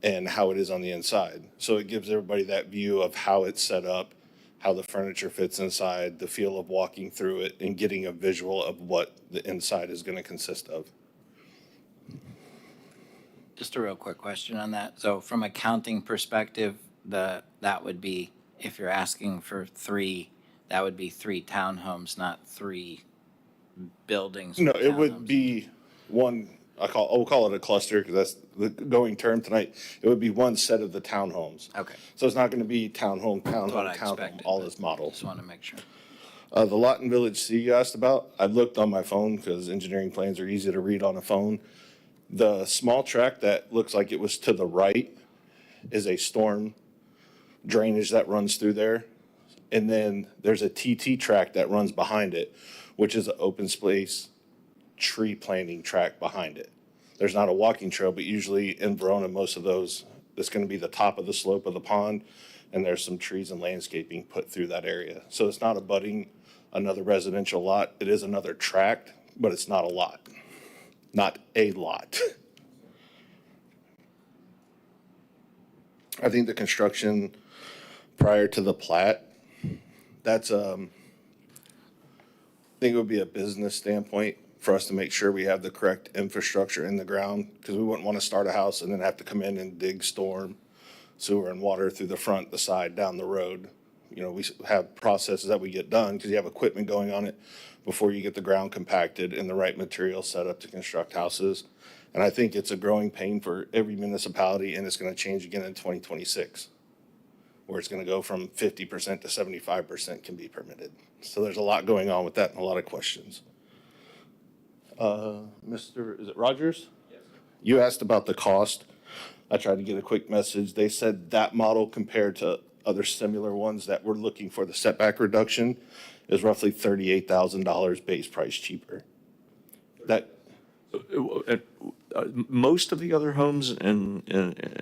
and how it is on the inside. So it gives everybody that view of how it's set up, how the furniture fits inside, the feel of walking through it, and getting a visual of what the inside is going to consist of. Just a real quick question on that. So from a counting perspective, that would be, if you're asking for three, that would be 3 townhomes, not 3 buildings. No, with it would townhomes. be one we'll call it a cluster because that's the going term tonight. It would be one set of the townhomes. Okay. So it's not going to be townhome, That's what I townhome, townhome, expected, all but as models. Just want to make sure. The lot in Village C you asked about, I looked on my phone because engineering plans are easy to read on a phone. The small tract that looks like it was to the right is a storm drainage that runs through there. And then there's a TT tract that runs behind it, which is an open space tree planting tract behind it. There's not a walking trail, but usually in Verona, most of those, it's going to be the top of the slope of the pond, and there's some trees and landscaping put through that area. So it's not abutting another residential lot. It is another tract, but it's not a lot. Not a lot. I think the construction prior to the plat, that's, I think it would be a business standpoint for us to make sure we have the correct infrastructure in the ground, because we wouldn't want to start a house and then have to come in and dig storm, sewer, and water through the front, the side, down the road. You know, we have processes that we get done because you have equipment going on it before you get the ground compacted and the right material set up to construct houses. And I think it's a growing pain for every municipality, and it's going to change again in 2026, where it's going to go from 50% to 75% can be permitted. So there's a lot going on with that and a lot of questions. Mr. Is it Rogers? Yes. You asked about the cost. I tried to get a quick message. They said that model compared to other similar ones that we're looking for the setback reduction is roughly $38,000 base price cheaper. That Most of the other homes in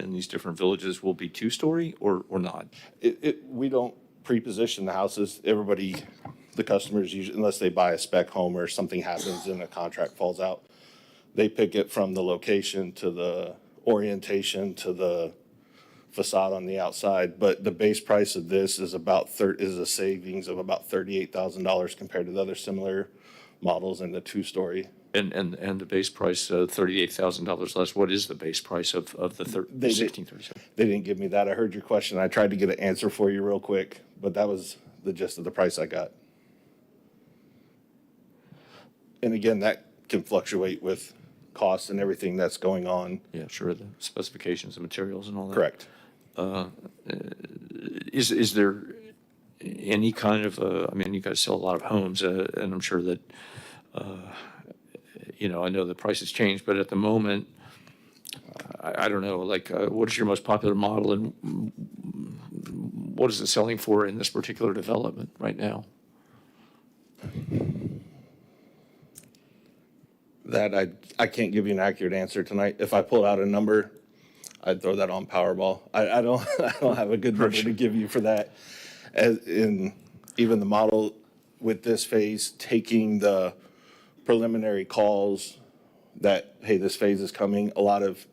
these different villages will be two-story or not? we don't pre-position the houses. Everybody, the customers usually, unless they buy a spec home or something happens and a contract falls out, they pick it from the location to the orientation to the facade on the outside. But the base price of this is is a savings of about $38,000 compared to the other similar models in the two-story. And the base price, $38,000 less, what is the base price of the 1637? They didn't give me that. I heard your question. I tried to get an answer for you real quick, but that was the gist of the price I got. And again, that can fluctuate with costs and everything that's going on. Yeah, sure, the specifications and materials and all that. Correct. Is there any kind of, I mean, you guys sell a lot of homes, and I'm sure that, you know, I know the prices change, but at the moment, I don't know, like, what is your most popular model and what is it selling for in this particular development right now? That I can't give you an accurate answer tonight. If I pulled out a number, I'd throw that on Powerball. I don't I don't have a good number to give you for that. As in even the model with this phase, taking the preliminary calls that, hey, this phase is coming,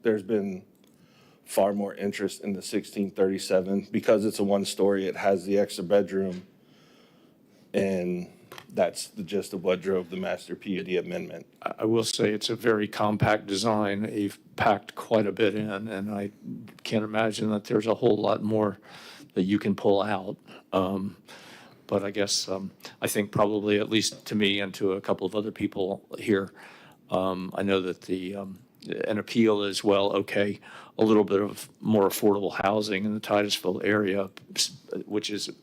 there's been far more interest in the 1637 because it's a one-story, it has the extra bedroom, and that's the gist of what drove the master PUD amendment. I will say it's a very compact design. You've packed quite a bit in, and I can't imagine that there's a whole lot more that you can pull out. But I guess I think probably, at least to me and to a couple of other people here, I know that an appeal is, well, okay, a little bit of more affordable housing in the Titusville area,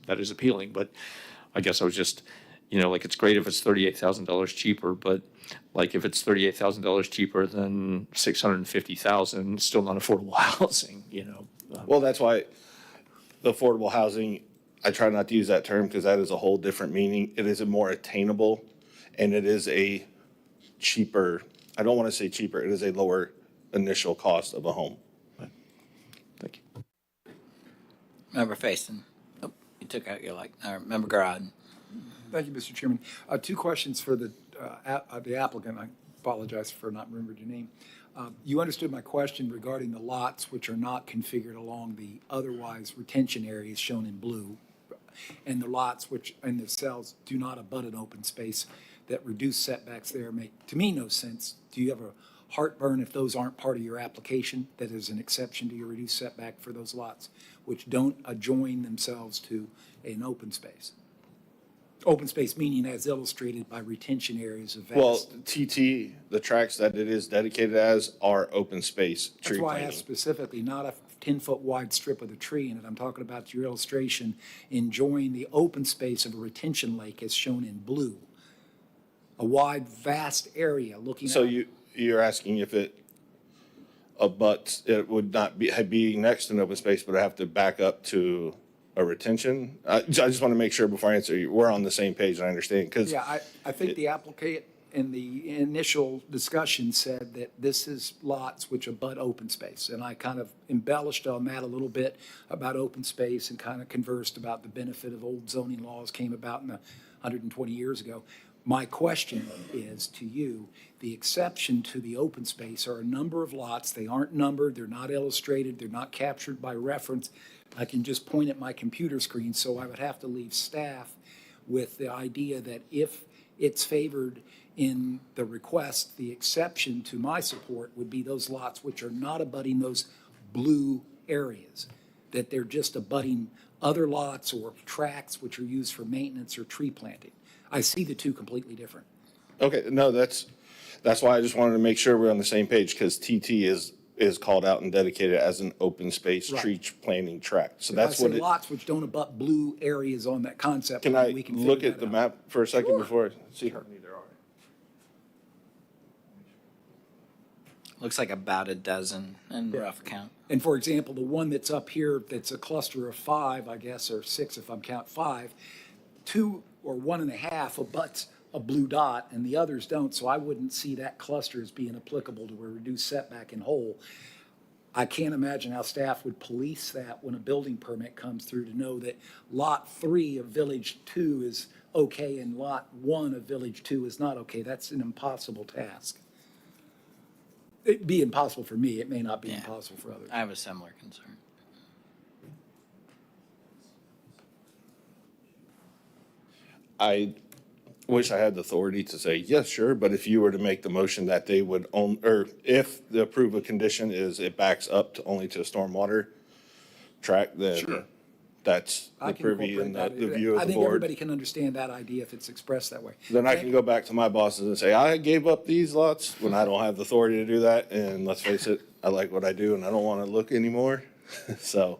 that is appealing. But I guess I was just, you know, like, it's great if it's $38,000 cheaper, but like, if it's $38,000 cheaper than $650,000, still not affordable housing, you know. Well, that's why the affordable housing, I try not to use that term because that is a whole different meaning. It is a more attainable, and it is a cheaper, I don't want to say cheaper, it is a lower initial cost of a home. Thank you. Member Faison. Oh, you took out your light. Member Garrard. Thank you, Mr. Chairman. Two questions for the applicant. I apologize for not remembering your name. You understood my question regarding the lots which are not configured along the otherwise retention areas shown in blue, and the lots which in themselves do not abut an open space that reduce setbacks there make, to me, no sense. Do you have a heartburn if those aren't part of your application, that is an exception to your reduced setback for those lots which don't adjoin themselves to an open space? Open space meaning as illustrated by retention areas of vast. Well, TT, the tracks that it is dedicated as are open space That's tree why I planting. asked specifically, not a 10-foot wide strip of the tree in it. I'm talking about your illustration enjoying the open space of a retention lake as shown in blue. A wide, vast area looking out. So you're asking if it abuts, it would not be next to an open space, but have to back up to a retention? I just want to make sure before I answer you, we're on the same page and I understand, because Yeah, I think the applicant in the initial discussion said that this is lots which abut open space. And I kind of embellished on that a little bit about open space and kind of conversed about the benefit of old zoning laws came about in 120 years ago. My question is to you, the exception to the open space are a number of lots. They aren't numbered, they're not illustrated, they're not captured by reference. I can just point at my computer screen, so I would have to leave staff with the idea that if it's favored in the request, the exception to my support would be those lots which are not abutting those blue areas, that they're just abutting other lots or tracts which are used for maintenance or tree planting. I see the two completely different. okay, no, that's why I just wanted to make sure we're on the same page, because TT is called out and dedicated as an open space Right. tree planting tract. So If that's I what say it, lots which don't abut blue areas on that concept, can then I we can look figure at the that out. map for a second before I see how many there are? Looks like about a dozen in rough count. And for example, the one that's up here, that's a cluster of 5, I guess, or 6 if I'm count 5, 2 or 1.5 abuts a blue dot and the others don't, so I wouldn't see that cluster as being applicable to a reduced setback in whole. I can't imagine how staff would police that when a building permit comes through to know that lot 3 of Village 2 is okay and lot 1 of Village 2 is not okay. That's an impossible task. It'd be impossible for me. It may not be Yeah. impossible for others. I have a similar concern. I wish I had the authority to say, yes, sure, but if you were to make the motion that they would own, or if the approval condition is it backs up to only to a stormwater track, then Sure. that's I the can purview incorporate and that. the view I of the think everybody board. can understand that idea if it's expressed that way. Then I can go back to my bosses and say, I gave up these lots when I don't have the authority to do that, and let's face it, I like what I do and I don't want to look anymore, so.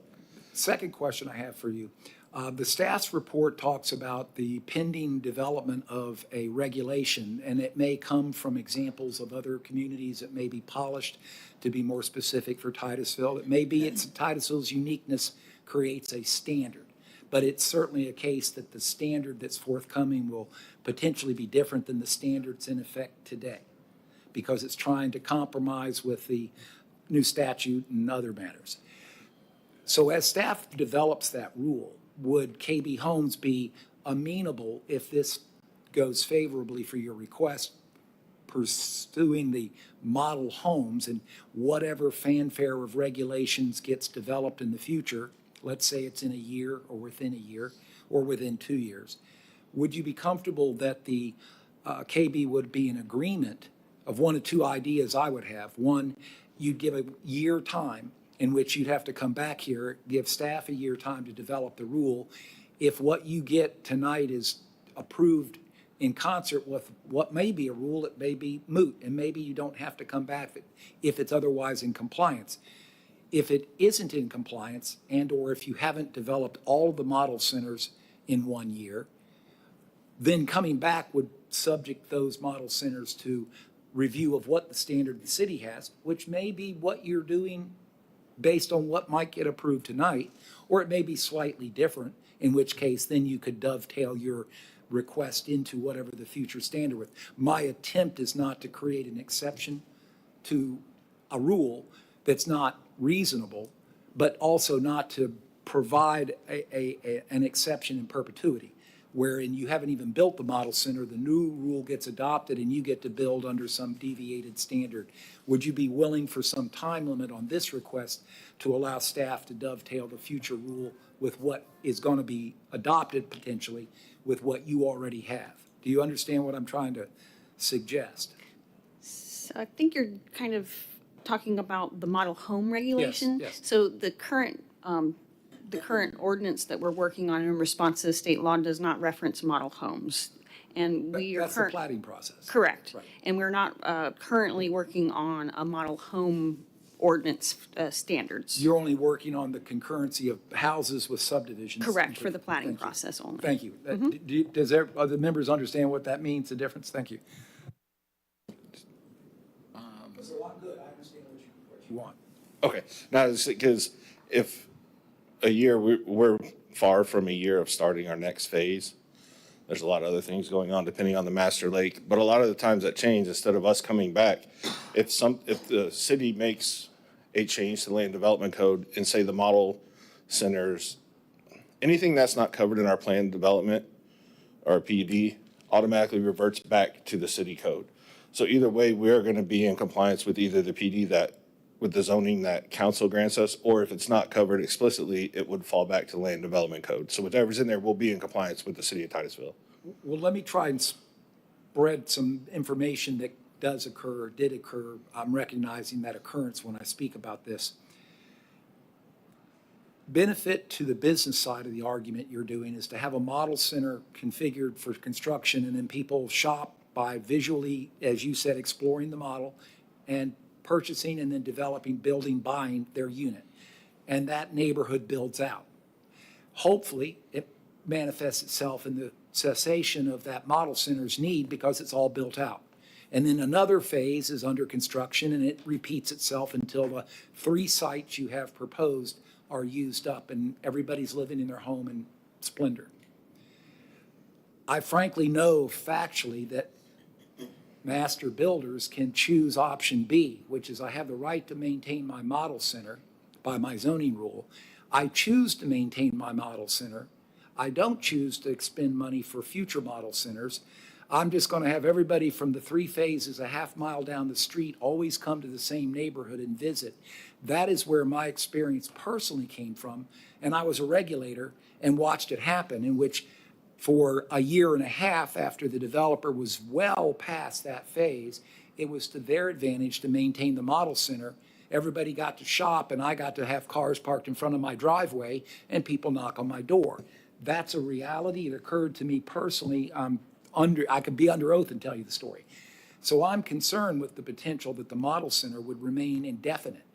Second question I have for you. The staff's report talks about the pending development of a regulation, and it may come from examples of other communities that may be polished to be more specific for Titusville. It may be it's Titusville's uniqueness creates a standard, but it's certainly a case that the standard that's forthcoming will potentially be different than the standards in effect today, because it's trying to compromise with the new statute and other matters. So as staff develops that rule, would KB Homes be amenable if this goes favorably for your request, pursuing the model homes and whatever fanfare of regulations gets developed in the future, let's say it's in a year or within 2 years, would you be comfortable that the KB would be in agreement of one of two ideas I would have? One, you'd give a year time in which you'd have to come back here, give staff a year time to develop the rule. If what you get tonight is approved in concert with what may be a rule, it may be moot, and maybe you don't have to come back if it's otherwise in compliance. If it isn't in compliance, and/or if you haven't developed all the model centers in 1 year, then coming back would subject those model centers to review of what the standard the city has, which may be what you're doing based on what might get approved tonight, or it may be slightly different, in which case then you could dovetail your request into whatever the future standard with. My attempt is not to create an exception to a rule that's not reasonable, but also not to provide an exception in perpetuity, wherein you haven't even built the model center, the new rule gets adopted and you get to build under some deviated standard. Would you be willing for some time limit on this request to allow staff to dovetail the future rule with what is going to be adopted potentially with what you already have? Do you understand what I'm trying to suggest? So I think you're kind of talking about the model home regulation. yes. So the current the current ordinance that we're working on in response to the state law does not reference model homes. And we are That's the plating process. correct. Right. And we're not currently working on a model home ordinance standards. You're only working on the concurrency of houses with subdivisions. Correct, for the plating Thank you. process only. Thank you. Does other members understand what that means, the difference? Thank you. So I'm good. I understand what you want. Okay, now, because if a year, we're far from a year of starting our next phase. There's a lot of other things going on depending on the master lake, but a lot of the times that change, instead of us coming back, if the city makes a change to the land development code and say the model centers, anything that's not covered in our planned development or PUD automatically reverts back to the city code. So either way, we're going to be in compliance with either the PD with the zoning that council grants us, or if it's not covered explicitly, it would fall back to the land development code. So whatever's in there will be in compliance with the city of Titusville. Well, let me try and spread some information that does occur or did occur. I'm recognizing that occurrence when I speak about this. Benefit to the business side of the argument you're doing is to have a model center configured for construction, and then people shop by visually, as you said, exploring the model and purchasing and then developing, building, buying their unit. And that neighborhood builds out. Hopefully, it manifests itself in the cessation of that model center's need because it's all built out. And then another phase is under construction, and it repeats itself until the 3 sites you have proposed are used up and everybody's living in their home in splendor. I frankly know factually that master builders can choose option B, which is I have the right to maintain my model center by my zoning rule. I choose to maintain my model center. I don't choose to expend money for future model centers. I'm just going to have everybody from the 3 phases a half mile down the street always come to the same neighborhood and visit. That is where my experience personally came from. And I was a regulator and watched it happen, in which for a year and a half after the developer was well past that phase, it was to their advantage to maintain the model center. Everybody got to shop, and I got to have cars parked in front of my driveway and people knock on my door. That's a reality. It occurred to me personally. I could be under oath and tell you the story. So I'm concerned with the potential that the model center would remain indefinite.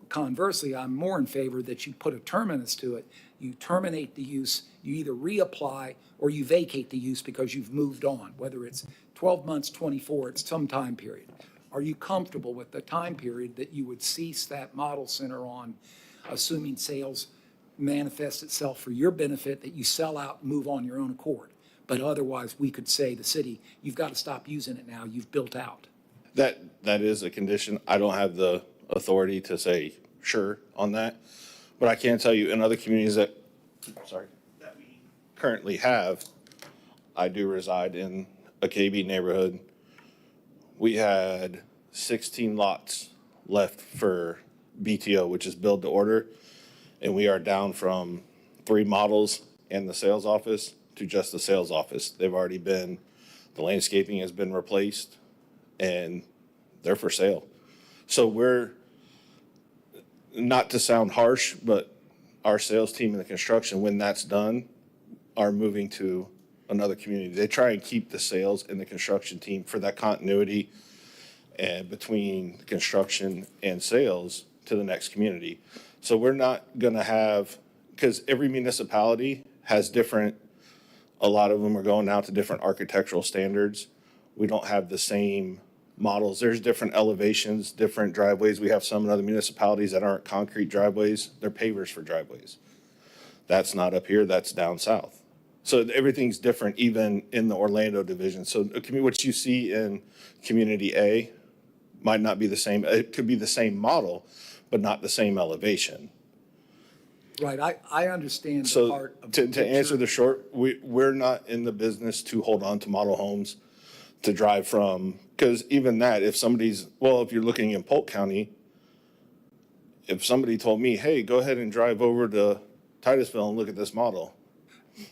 Conversely, I'm more in favor that you put a terminus to it. You terminate the use, you either reapply or you vacate the use because you've moved on, whether it's 12 months, 24, it's some time period. Are you comfortable with the time period that you would cease that model center on, assuming sales manifest itself for your benefit, that you sell out and move on your own accord? But otherwise, we could say, the city, you've got to stop using it now, you've built out. That is a condition. I don't have the authority to say sure on that, but I can tell you in other communities that we currently have, I do reside in a KB neighborhood. We had 16 lots left for BTO, which is build to order, and we are down from 3 models and the sales office to just the sales office. They've already been, the landscaping has been replaced, and they're for sale. So we're, not to sound harsh, but our sales team in the construction, when that's done, are moving to another community. They try and keep the sales and the construction team for that continuity and between construction and sales to the next community. So we're not gonna have, because every municipality has different, a lot of them are going out to different architectural standards. We don't have the same models. There's different elevations, different driveways. We have some in other municipalities that aren't concrete driveways. They're pavers for driveways. That's not up here, that's down south. So everything's different even in the Orlando division. So what you see in Community A might not be the same. It could be the same model, but not the same elevation. Right, I understand the So part of. to answer the short, we're not in the business to hold on to model homes to drive from, because even that, if somebody's, well, if you're looking in Polk County, if somebody told me, hey, go ahead and drive over to Titusville and look at this model,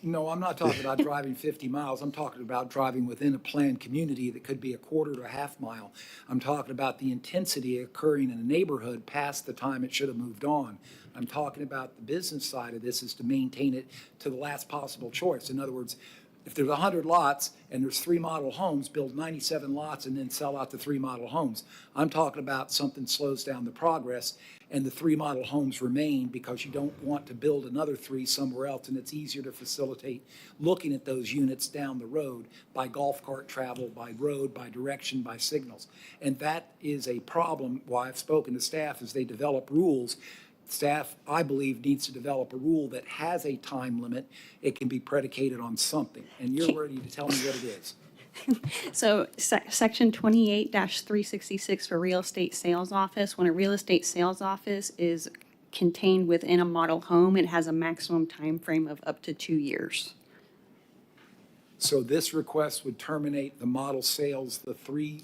No, I'm not talking about driving 50 miles. I'm talking about driving within a planned community that could be a quarter to a half mile. I'm talking about the intensity occurring in a neighborhood past the time it should have moved on. I'm talking about the business side of this is to maintain it to the last possible choice. In other words, if there's 100 lots and there's 3 model homes, build 97 lots and then sell out the 3 model homes. I'm talking about something slows down the progress and the 3 model homes remain because you don't want to build another 3 somewhere else, and it's easier to facilitate looking at those units down the road by golf cart travel, by road, by direction, by signals. And that is a problem. Why I've spoken to staff as they develop rules. Staff, I believe, needs to develop a rule that has a time limit. It can be predicated on something, and you're ready to tell me what it is. So section 28-366 for real estate sales office, when a real estate sales office is contained within a model home, it has a maximum time frame of up to 2 years. So this request would terminate the model sales, the three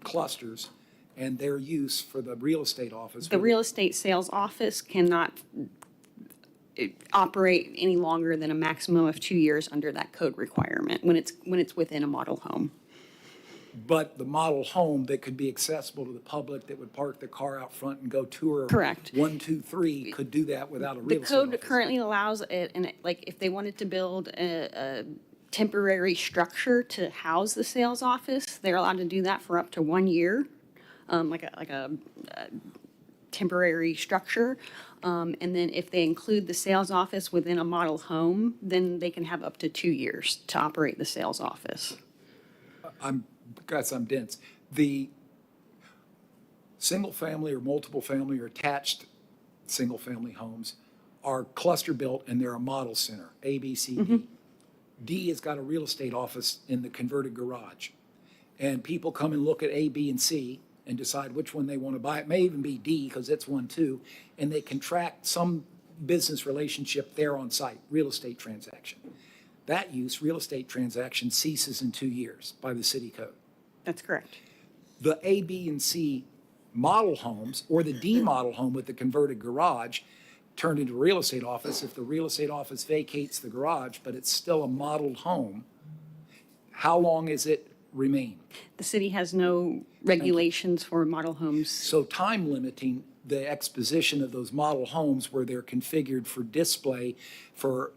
clusters, and their use for the real estate office. The real estate sales office cannot operate any longer than a maximum of 2 years under that code requirement when it's within a model home. But the model home that could be accessible to the public, that would park the car out front and go tour. Correct. 1, 2, 3, could do that without a The real estate code office. currently allows it, and like if they wanted to build a temporary structure to house the sales office, they're allowed to do that for up to 1 year, like a temporary structure. And then if they include the sales office within a model home, then they can have up to 2 years to operate the sales office. Guys, I'm dense. The single-family or multiple-family or attached single-family homes are cluster-built and they're a model center, A, B, C, D. D has got a real estate office in the converted garage. And people come and look at A, B, and C and decide which one they want to buy. It may even be D because it's one too, and they contract some business relationship there on site, real estate transaction. That use, real estate transaction, ceases in 2 years by the city code. That's correct. The A, B, and C model homes, or the D model home with the converted garage, turned into a real estate office. If the real estate office vacates the garage, but it's still a modeled home, how long is it remain? The city has no regulations for model homes. So time limiting the exposition of those model homes where they're configured for display for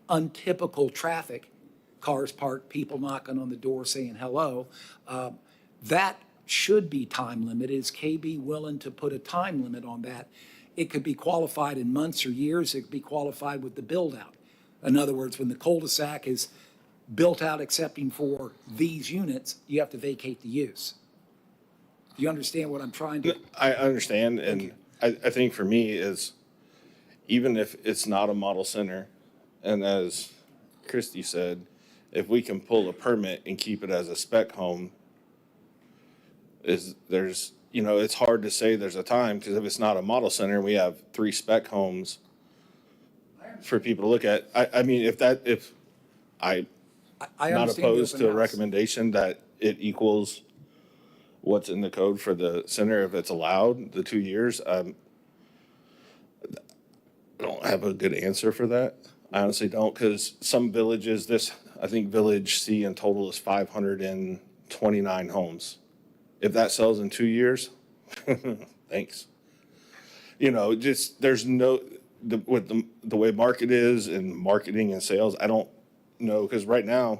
untypical traffic, cars parked, people knocking on the door saying hello, that should be time limited. Is KB willing to put a time limit on that? It could be qualified in months or years. It could be qualified with the build out. In other words, when the cul-de-sac is built out excepting for these units, you have to vacate the use. Do you understand what I'm trying to? I understand, and I think for me is, even if it's not a model center, and as Christy said, if we can pull a permit and keep it as a spec home, it's hard to say there's a time, because if it's not a model center, we have 3 spec homes for people to look at. I'm I not understand the opposed open to a house. recommendation that it equals what's in the code for the center if it's allowed, the 2 years. I don't have a good answer for that. I honestly don't, because some villages, I think Village C in total is 529 homes. If that sells in 2 years, thanks. There's with the way market is and marketing and sales, I don't know, because right now,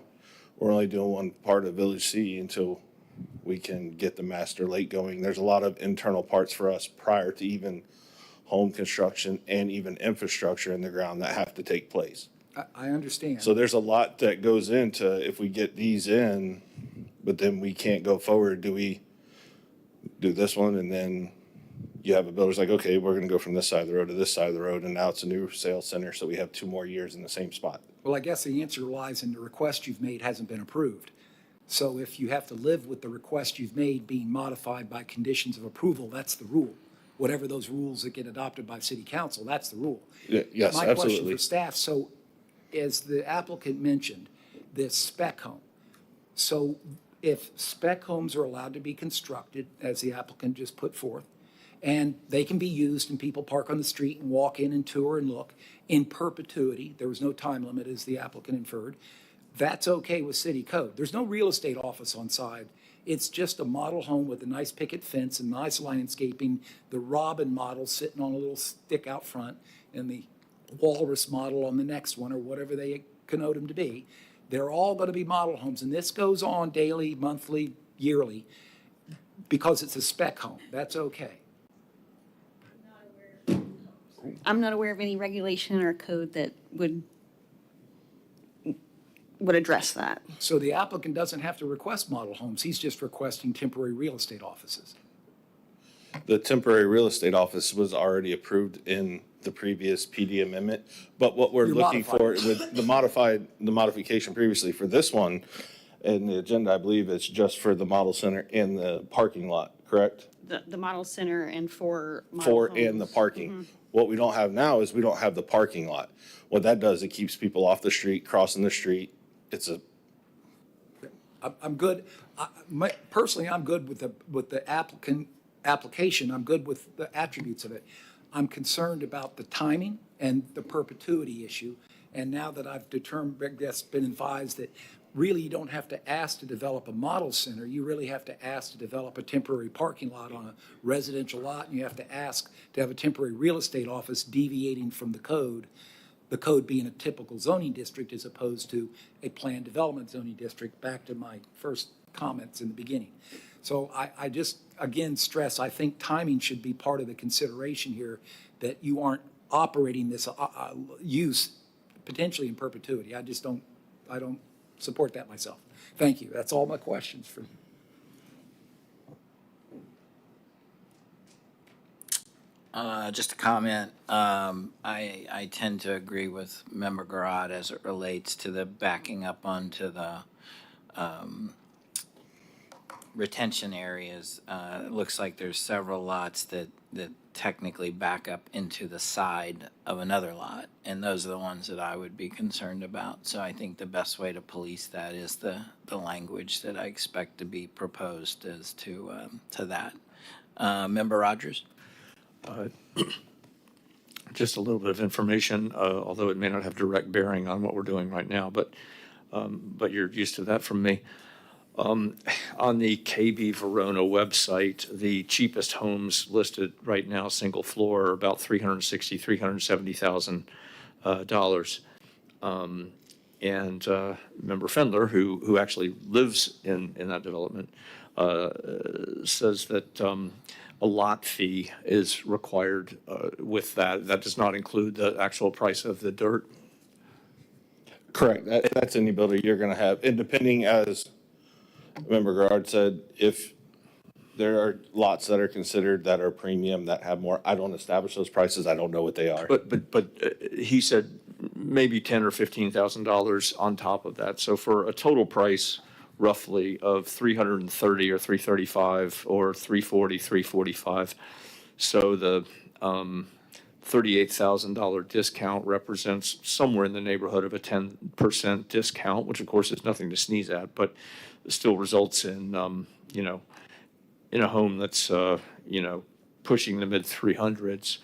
we're only doing one part of Village C until we can get the master lake going. There's a lot of internal parts for us prior to even home construction and even infrastructure in the ground that have to take place. I understand. So there's a lot that goes into if we get these in, but then we can't go forward. Do we do this one and then you have a builder's like, okay, we're going to go from this side of the road to this side of the road, and now it's a new sales center, so we have 2 more years in the same spot. Well, I guess the answer lies in the request you've made hasn't been approved. So if you have to live with the request you've made being modified by conditions of approval, that's the rule. Whatever those rules that get adopted by city council, that's the rule. Yes, My question absolutely. for staff, so as the applicant mentioned, this spec home. So if spec homes are allowed to be constructed, as the applicant just put forth, And they can be used, and people park on the street and walk in and tour and look in perpetuity. There was no time limit, as the applicant inferred. That's okay with city code. There's no real estate office on side. It's just a model home with a nice picket fence and nice landscaping, the robin model sitting on a little stick out front, and the walrus model on the next one, or whatever they connote them to be. They're all going to be model homes, and this goes on daily, monthly, yearly, because it's a spec home. That's okay. I'm not aware of any regulation or code that would address that. So the applicant doesn't have to request model homes. He's just requesting temporary real estate offices. The temporary real estate office was already approved in the previous PD amendment, but what we're You're looking for modifying. with the modification previously for this one, and the agenda, I believe, is just for the model center and the parking lot, correct? The model center and for model For and the homes. parking. What we don't have now is we don't have the parking lot. What that does, it keeps people off the street, crossing the street. It's a, I'm good. Personally, I'm good with the application. I'm good with the attributes of it. I'm concerned about the timing and the perpetuity issue. And now that I've determined, I guess, been advised that really you don't have to ask to develop a model center. You really have to ask to develop a temporary parking lot on a residential lot, and you have to ask to have a temporary real estate office deviating from the code being a typical zoning district as opposed to a planned development zoning district, back to my first comments in the beginning. So I just, again, stress, I think timing should be part of the consideration here, that you aren't operating this use potentially in perpetuity. I don't support that myself. Thank you. That's all my questions for. Just a comment. I tend to agree with Member Garrett as it relates to the backing up onto the retention areas. It looks like there's several lots that technically back up into the side of another lot, and those are the ones that I would be concerned about. So I think the best way to police that is the language that I expect to be proposed as to that. Member Rogers? Just a little bit of information, although it may not have direct bearing on what we're doing right now, but you're used to that from me. On the KB Verona website, the cheapest homes listed right now, single floor, are about $370,000. And Member Fendler, who actually lives in that development, says that a lot fee is required with that. That does not include the actual price of the dirt. correct. That's any builder you're gonna have, and depending, as Member Gerard said, if there are lots that are considered that are premium, that have more, I don't establish those prices. I don't know what they are. But he said maybe $10,000 or $15,000 on top of that. So for a total price roughly of $330 or $335 or $340, $345. So the $38,000 discount represents somewhere in the neighborhood of a 10% discount, which of course is nothing to sneeze at, but still results in, in a home that's, pushing the mid 300s.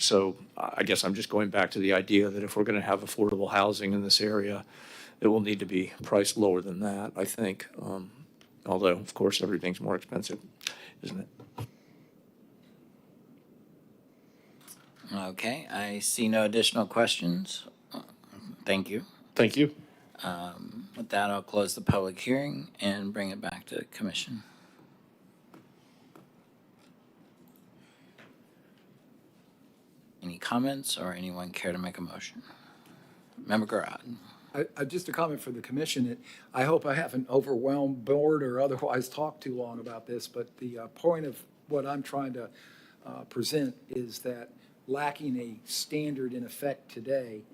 So I guess I'm just going back to the idea that if we're going to have affordable housing in this area, it will need to be priced lower than that, I think. Although, of course, everything's more expensive, isn't it? Okay, I see no additional questions. Thank you. Thank you. With that, I'll close the public hearing and bring it back to commission. Any comments or anyone care to make a motion? Member Garrett. Just a comment for the commission. I hope I haven't overwhelmed, bored, or otherwise talked too long about this, but the point of what I'm trying to present is that lacking a standard in effect today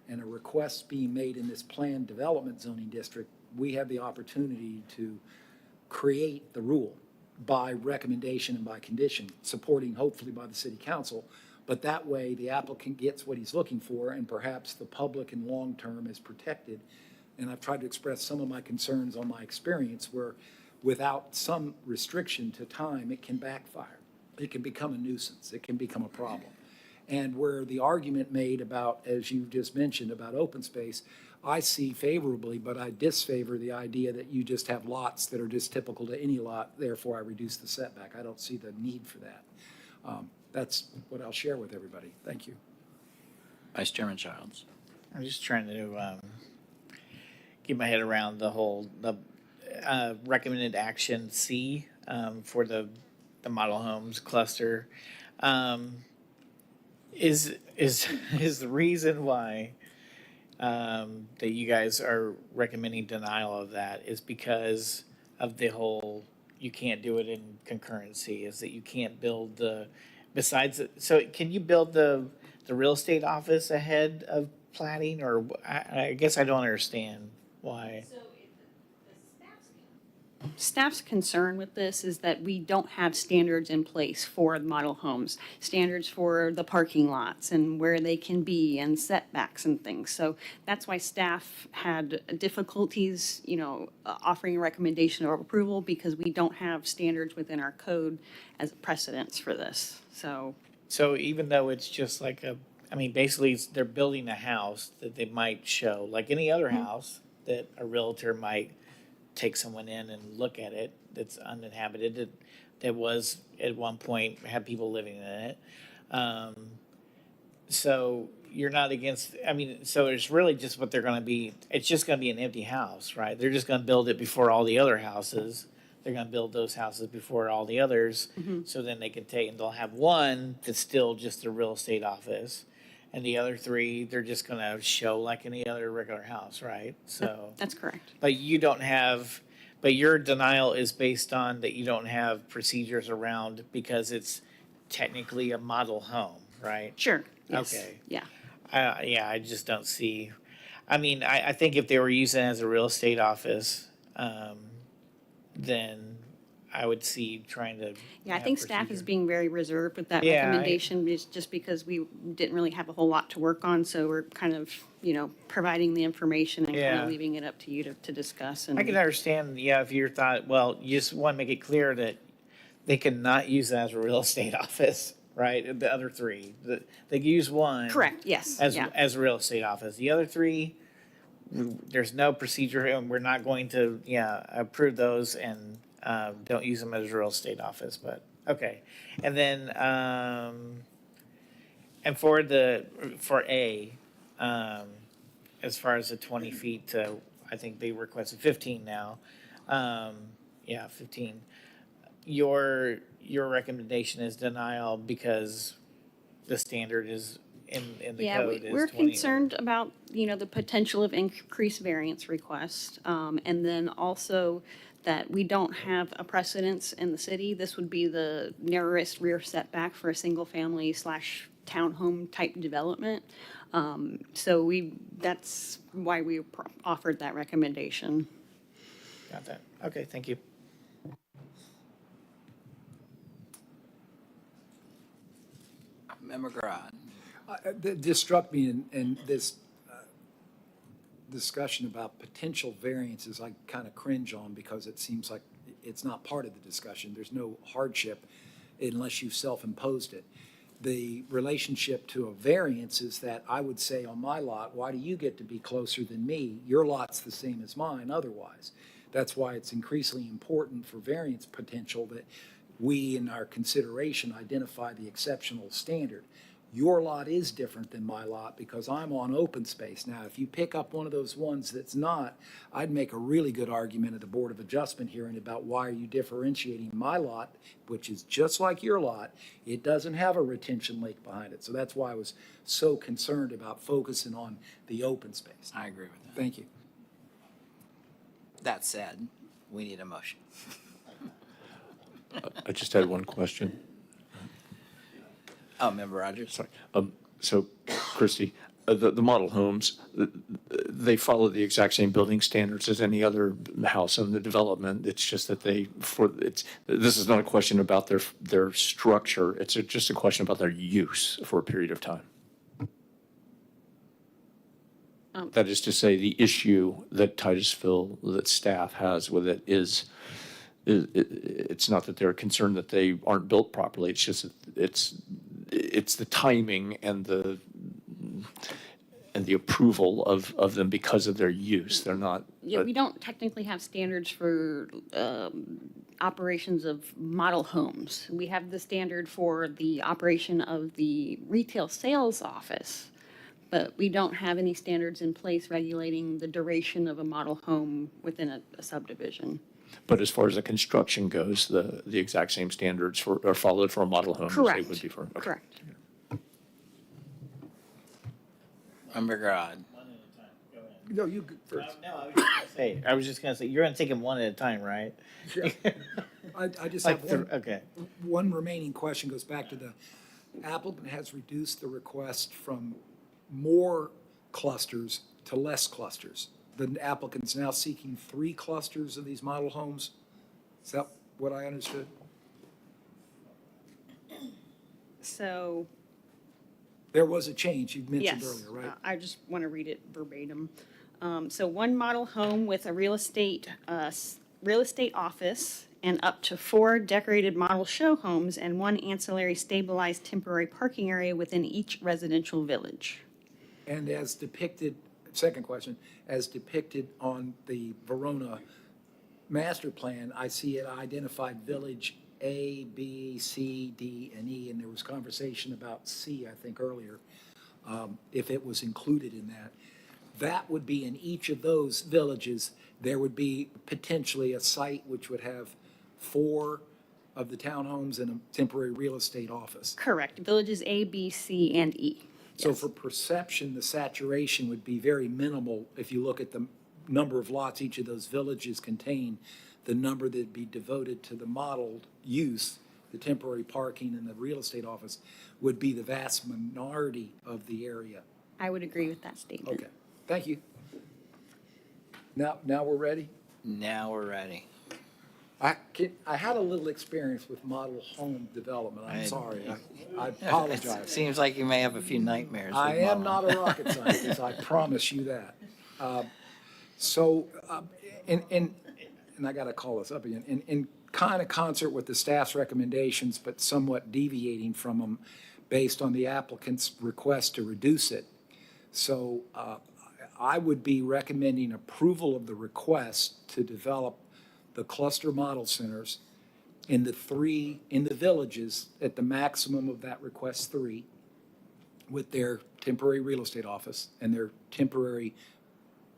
and a request being made in this planned development zoning district, we have the opportunity to create the rule by recommendation and by condition, supporting hopefully by the city council. But that way, the applicant gets what he's looking for, and perhaps the public in long term is protected. And I've tried to express some of my concerns on my experience where without some restriction to time, it can backfire. it can become a nuisance. It can become a problem. And where the argument made about, as you just mentioned, about open space, I see favorably, but I disfavor the idea that you just have lots that are just typical to any lot, therefore I reduce the setback. I don't see the need for that. That's what I'll share with everybody. Thank you. Vice Chairman Childs. I'm just trying to get my head around the recommended action C for the model homes cluster. Is the reason why that you guys are recommending denial of that is because of the whole you can't do it in concurrency? Is that you can't build so can you build the real estate office ahead of plating, or I guess I don't understand why. Staff's concern with this is that we don't have standards in place for model homes, standards for the parking lots and where they can be and setbacks and things. So that's why staff had difficulties, offering a recommendation of approval, because we don't have standards within our code as precedents for this. So even though it's just like basically they're building a house that they might show, like any other house that a realtor might take someone in and look at it that's uninhabited, that was at one point had people living in it. So you're not against, so it's really just what they're going to be, it's just going to be an empty house, right? They're just going to build it before all the other houses. They're going to build those houses before all the others. So then they can and they'll have one that's still just a real estate office. And the other three, they're just going to show like any other regular house, right? So That's correct. But your denial is based on that you don't have procedures around because it's technically a model home, right? Sure. Yes. Okay. Yeah. I just don't see. I think if they were using it as a real estate office, then I would see trying to. Yeah, I think staff is being very reserved with that Yeah, recommendation, just because we didn't really have a whole lot to work on, so we're kind of, providing the information and kind Yeah. of leaving it up to you to discuss. I can understand, if your thought, well, you just want to make it clear that they cannot use it as a real estate office, right? The other three, they can use one. Correct, yes, As yeah. a real estate office. The other three, there's no procedure, and we're not going to, approve those and don't use them as a real estate office, but, okay. And then, and for A, as far as the 20 feet to, I think they requested 15 now. 15. Your recommendation is denial because the standard is in the Yeah, code is 20. we're concerned about, the potential of increased variance requests. And then also that we don't have a precedence in the city. This would be the narrowest rear setback for a single family / townhome type development. So that's why we offered that recommendation. Got that. Okay, thank you. Member Grod. This struck me in this discussion about potential variances. I kind of cringe on because it seems like it's not part of the discussion. There's no hardship unless you've self-imposed it. The relationship to a variance is that I would say on my lot, why do you get to be closer than me? Your lot's the same as mine otherwise. That's why it's increasingly important for variance potential that we, in our consideration, identify the exceptional standard. Your lot is different than my lot because I'm on open space. Now, if you pick up one of those ones that's not, I'd make a really good argument at the Board of Adjustment hearing about why are you differentiating my lot, which is just like your lot. It doesn't have a retention lake behind it. So that's why I was so concerned about focusing on the open space. I agree with that. Thank you. That said, we need a motion. I just had one question. Oh, Member Rogers? Sorry. So, Christie, the model homes, they follow the exact same building standards as any other house in the development. It's just that this is not a question about their structure. It's just a question about their use for a period of time. That is to say, the issue that Titusville, that staff has with it is It's not that they're concerned that they aren't built properly. It's just that it's the timing and the approval of them because of their use. They're not. Yeah, we don't technically have standards for operations of model homes. We have the standard for the operation of the retail sales office, but we don't have any standards in place regulating the duration of a model home within a subdivision. But as far as the construction goes, the exact same standards are followed for a model home as they Correct. would be for. Okay. Correct. Member Grodd. One at a time, go ahead. No, you go first. No, I was just gonna say, you're gonna take them one at a time, right? Yeah. I just Like, have one. okay. One remaining question goes back to the applicant has reduced the request from more clusters to less clusters. The applicant's now seeking 3 clusters of these model homes. Is that what I understood? So, There was a change you mentioned yes, earlier, right? I just want to read it verbatim. So one model home with a real estate office and up to 4 decorated model show homes and 1 ancillary stabilized temporary parking area within each residential village. And as depicted, second question, as depicted on the Verona master plan, I see it identified village A, B, C, D, and E, and there was conversation about C, I think, earlier, if it was included in that. That would be in each of those villages, there would be potentially a site which would have 4 of the townhomes and a temporary real estate office. Correct. Villages A, B, C, and E. So Yes. for perception, the saturation would be very minimal if you look at the number of lots each of those villages contain, the number that'd be devoted to the modeled use, the temporary parking and the real estate office, would be the vast minority of the area. I would agree with that statement. Okay, thank you. Now we're ready? Now we're ready. I had a little experience with model home development, I'm sorry, I It apologize. seems like you may have a few nightmares. with I am model. not a rocket scientist, I promise you that. And I got to call this up again, in kind of concert with the staff's recommendations, but somewhat deviating from them based on the applicant's request to reduce it. So I would be recommending approval of the request to develop the cluster model centers in the villages at the maximum of that request 3, with their temporary real estate office and their temporary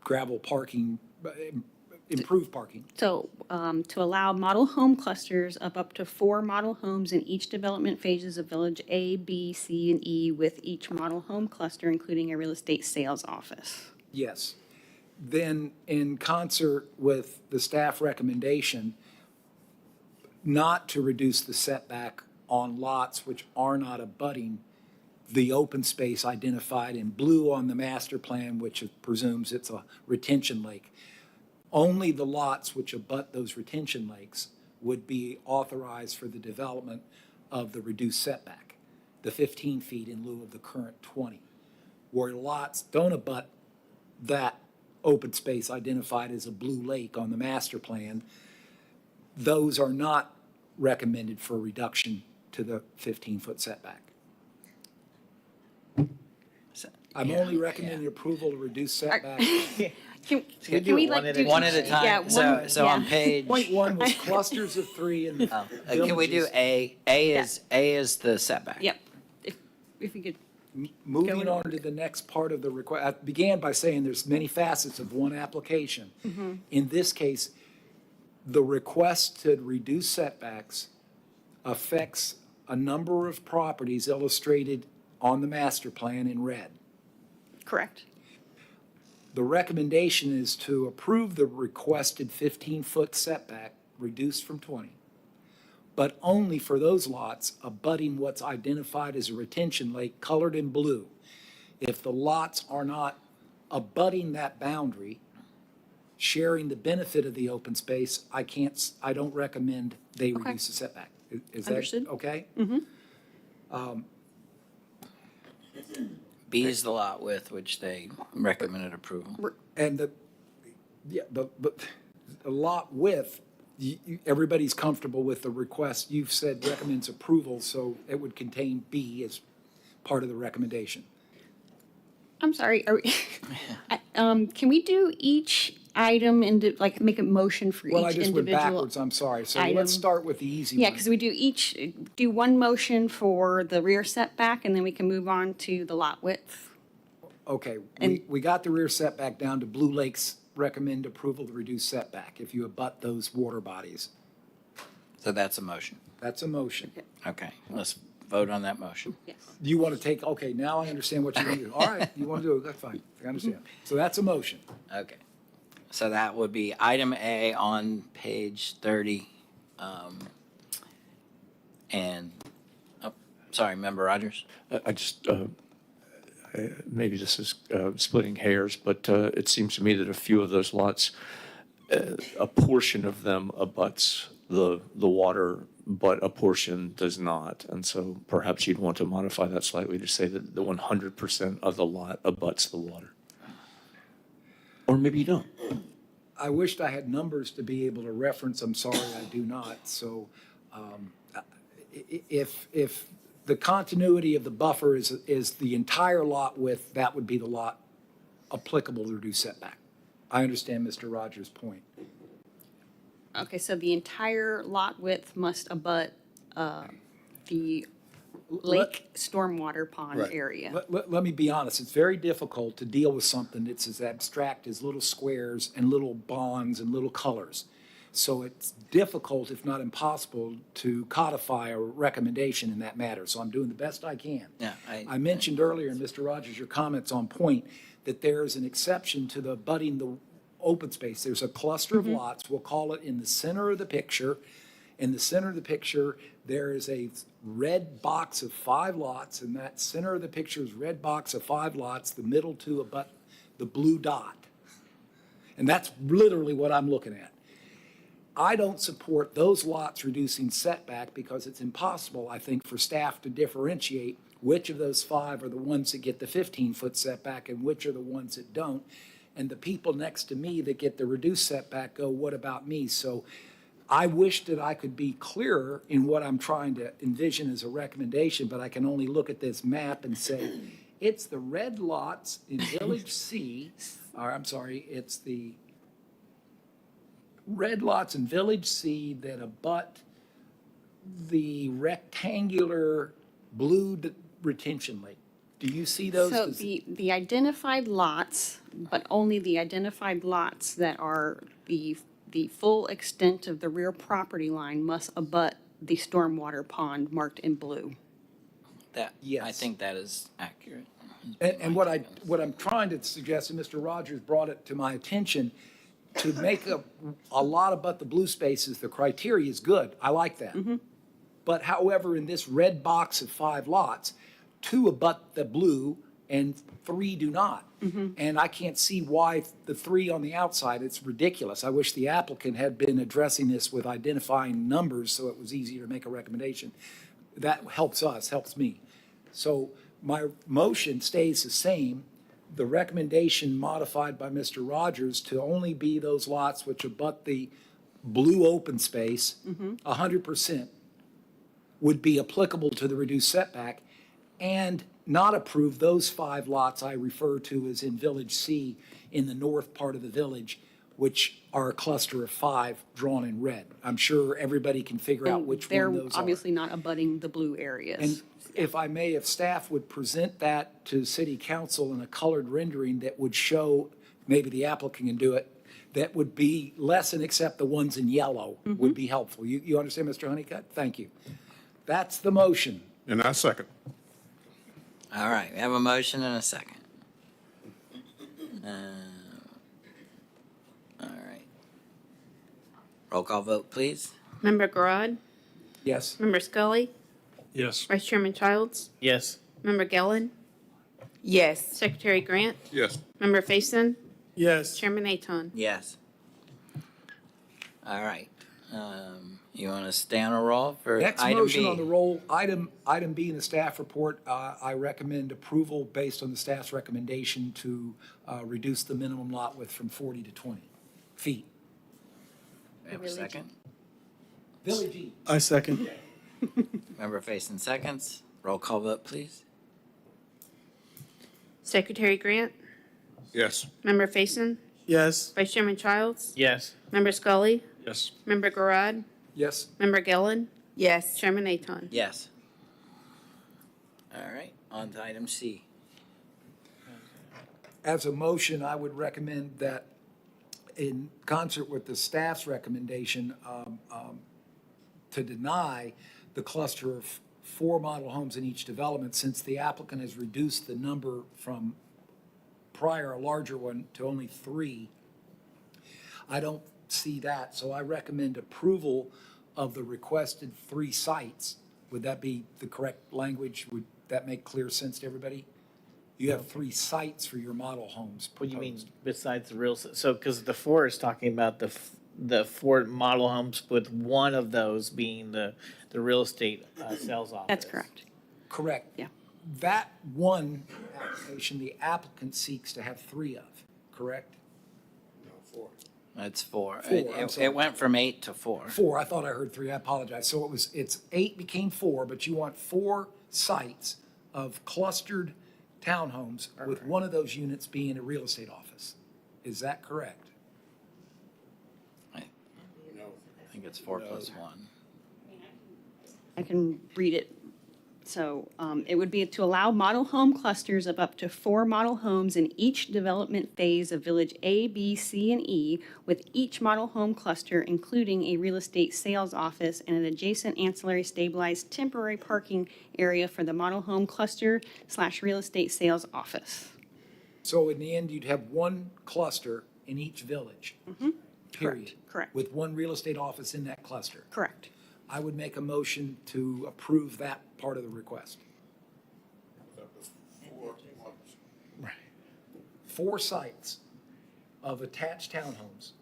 gravel parking, improved parking. So, to allow model home clusters of up to 4 model homes in each development phases of Village A, B, C, and E, with each model home cluster including a real estate sales office. Yes. Then in concert with the staff recommendation, not to reduce the setback on lots which are not abutting the open space identified in blue on the master plan, which presumes it's a retention lake. Only the lots which abut those retention lakes would be authorized for the development of the reduced setback, the 15 feet in lieu of the current 20. Where lots don't abut that open space identified as a blue lake on the master plan, those are not recommended for reduction to the 15-foot setback. I'm only recommending approval to reduce setback. Can we do it like, one at do a One at a each- time. yeah, So, one- so on yeah. page, Point 1 was clusters of 3 in the can we do villages. A is the setback. Yep. If you could, Moving in on to the next part of the request, I began by saying there's many facets of one application. In this case, the request to reduce setbacks affects a number of properties illustrated on the master plan in red. correct. The recommendation is to approve the requested 15-foot setback reduced from 20, but only for those lots abutting what's identified as a retention lake colored in blue. If the lots are not abutting that boundary, sharing the benefit of the open space, I don't recommend they reduce the setback. Is that Understood. okay? B is the lot width, which they recommended approval. And the lot width everybody's comfortable with the request. You've said recommends approval, so it would contain B as part of the recommendation. I'm sorry, can we do each item and like make a motion for each Well, individual? I just went backwards, I'm sorry. So item. let's start with the easy one. Yeah, because we do one motion for the rear setback, and then we can move on to the lot width. Okay, And- we got the rear setback down to Blue Lakes recommend approval to reduce setback if you abut those water bodies. So that's a motion. That's a motion. Okay, let's vote on that motion. Yes. You want to take, okay, now I understand what you want to do. All right, you want to do it, that's fine, I understand. So that's a motion. Okay. So that would be item A on page 30. And, oh, sorry, Member Rogers? I just, maybe this is splitting hairs, but it seems to me that a few of those lots, a portion of them abuts the water, but a portion does not. And so perhaps you'd want to modify that slightly to say that the 100% of the lot abuts the water. Or maybe you don't. I wished I had numbers to be able to reference, I'm sorry, I do not. So if the continuity of the buffer is the entire lot width, that would be the lot applicable to reduce setback. I understand Mr. Rogers' point. Okay, so the entire lot width must abut the lake stormwater pond Right. area. Let me be honest, it's very difficult to deal with something that's as abstract as little squares and little bonds and little colors. So it's difficult, if not impossible, to codify a recommendation in that matter. So I'm doing the best I can. Yeah, I mentioned earlier, and Mr. Rogers, your comments on point, that there is an exception to the abutting the open space. There's a cluster of lots, we'll call it in the center of the picture. In the center of the picture, there is a red box of 5 lots, and that center of the picture is red box of 5 lots, the middle two abut the blue dot. And that's literally what I'm looking at. I don't support those lots reducing setback because it's impossible, I think, for staff to differentiate which of those 5 are the ones that get the 15-foot setback and which are the ones that don't. And the people next to me that get the reduced setback go, what about me? So I wish that I could be clearer in what I'm trying to envision as a recommendation, but I can only look at this map and say, it's the red lots in Village C, or I'm sorry, it's the red lots in Village C that abut the rectangular blue retention lake. Do you see those? So the identified lots, but only the identified lots that are the full extent of the rear property line must abut the stormwater pond marked in blue. That, I Yes. think that is accurate. And what I'm trying to suggest, and Mr. Rogers brought it to my attention, to make a lot about the blue spaces, the criteria is good. I like that. But however, in this red box of 5 lots, 2 abut the blue and 3 do not. And I can't see why the 3 on the outside, it's ridiculous. I wish the applicant had been addressing this with identifying numbers so it was easier to make a recommendation. That helps us, helps me. So my motion stays the same. The recommendation modified by Mr. Rogers to only be those lots which abut the blue open space, 100% would be applicable to the reduced setback, and not approve those 5 lots I refer to as in Village C in the north part of the village, which are a cluster of 5 drawn in red. I'm sure everybody can figure out which one those are. They're obviously not abutting the blue areas. And if I may, if staff would present that to city council in a colored rendering that would show, maybe the applicant can do it, that would be lessen except the ones in yellow would be helpful. You understand, Mr. Honeycutt? Thank you. That's the motion. And I second. All right, we have a motion and a second. All right. Roll call vote, please. Member Garad, Yes. Member Scully, Yes. Vice Chairman Childs, Yes. Member Gellin, Yes. Secretary Grant, Yes. Member Faison, Yes. Chairman Aton. Yes. All right. You want to stay on a roll for Next item motion B? on the roll, item B in the staff report, I recommend approval based on the staff's recommendation to reduce the minimum lot width from 40 to 20 feet. We have a second? Village E. I second. Member Faison seconds. Roll call vote, please. Secretary Grant, Yes. Member Faison, Yes. Vice Chairman Childs, Yes. Member Scully, Yes. Member Garad, Yes. Member Gillen, Yes. Chairman Aton. Yes. All right, on to item C. As a motion, I would recommend that in concert with the staff's recommendation to deny the cluster of 4 model homes in each development, since the applicant has reduced the number from prior, a larger one, to only 3. I don't see that, so I recommend approval of the requested 3 sites. Would that be the correct language? Would that make clear sense to everybody? You have 3 sites for your model homes What do you mean proposed. besides the real, so, because the 4 is talking about the 4 model homes with one of those being the real estate sales office. That's correct. Correct. Yeah. That one application, the applicant seeks to have 3 of, correct? That's 4. 4, I'm sorry. It went from 8 to 4. 4, I thought I heard 3, I apologize. So it's 8 became 4, but you want 4 sites of clustered townhomes with one of those units being a real estate office. Is that correct? I think it's 4 plus 1. I can read it. So it would be to allow model home clusters of up to 4 model homes in each development phase of Village A, B, C, and E, with each model home cluster including a real estate sales office and an adjacent ancillary stabilized temporary parking area for the model home cluster / real estate sales office. So in the end, you'd have 1 cluster in each village? Period? Correct. With 1 real estate office in that cluster? Correct. I would make a motion to approve that part of the request. 4 sites of attached townhomes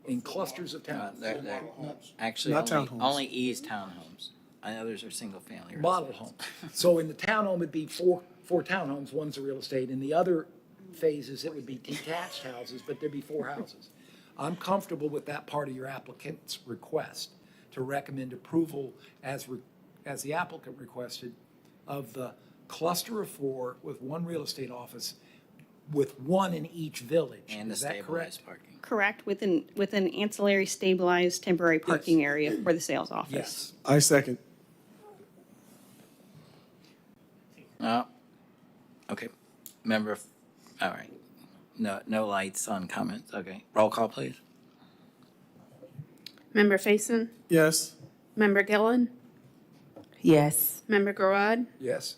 in clusters of townhomes. Actually, Not only, townhomes. only E's townhomes. Others are single-family Model residential. homes. So in the townhome, it'd be four townhomes, one's a real estate. In the other phases, it would be detached houses, but there'd be 4 houses. I'm comfortable with that part of your applicant's request to recommend approval as the applicant requested of the cluster of 4 with 1 real estate office with 1 in each village. And the Is that correct? stabilized parking. Correct, with an ancillary stabilized temporary parking area for the sales office. Yes. I second. Okay. All right. No lights on comments. Okay. Roll call, please. Member Faison, Yes. Member Gillen, Yes. Member Garad, Yes.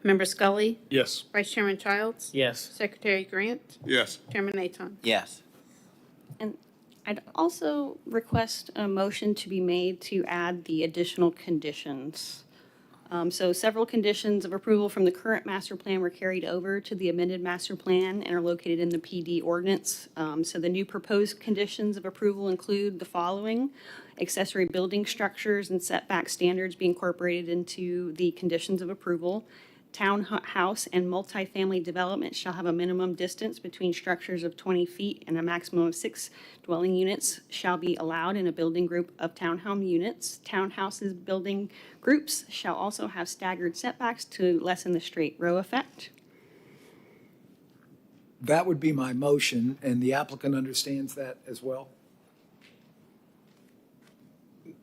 Member Scully, Yes. Vice Chairman Childs, Yes. Secretary Grant, Yes. Chairman Aton. Yes. And I'd also request a motion to be made to add the additional conditions. So several conditions of approval from the current master plan were carried over to the amended master plan and are located in the PD ordinance. So the new proposed conditions of approval include the following: accessory building structures and setback standards be incorporated into the conditions of approval. Townhouse and multifamily development shall have a minimum distance between structures of 20 feet, and a maximum of 6 dwelling units shall be allowed in a building group of townhome units. Townhouses building groups shall also have staggered setbacks to lessen the straight row effect. That would be my motion, and the applicant understands that as well?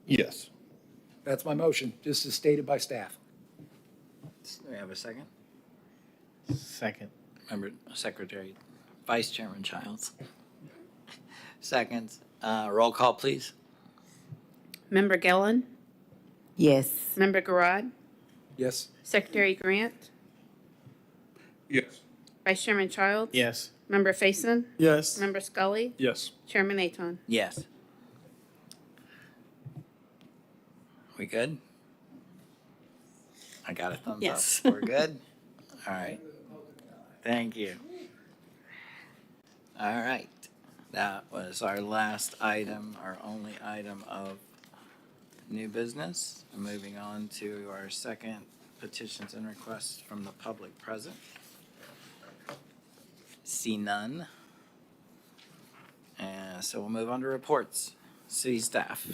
Yes. That's my motion, just as stated by staff. Do we have a second? Second. Member Secretary, Vice Chairman Childs. Seconds. Roll call, please. Member Gillen, Yes. Member Garad, Yes? Secretary Grant, Yes. Vice Chairman Childs. Yes. Member Faison, Yes. Member Scully, Yes. Chairman Aton. Yes. We good? I got a thumbs up. Yes. We're good? All right. Thank you. All right. That was our last item, our only item of new business. Moving on to our second petitions and requests from the public present. See none. And so we'll move on to reports. City staff.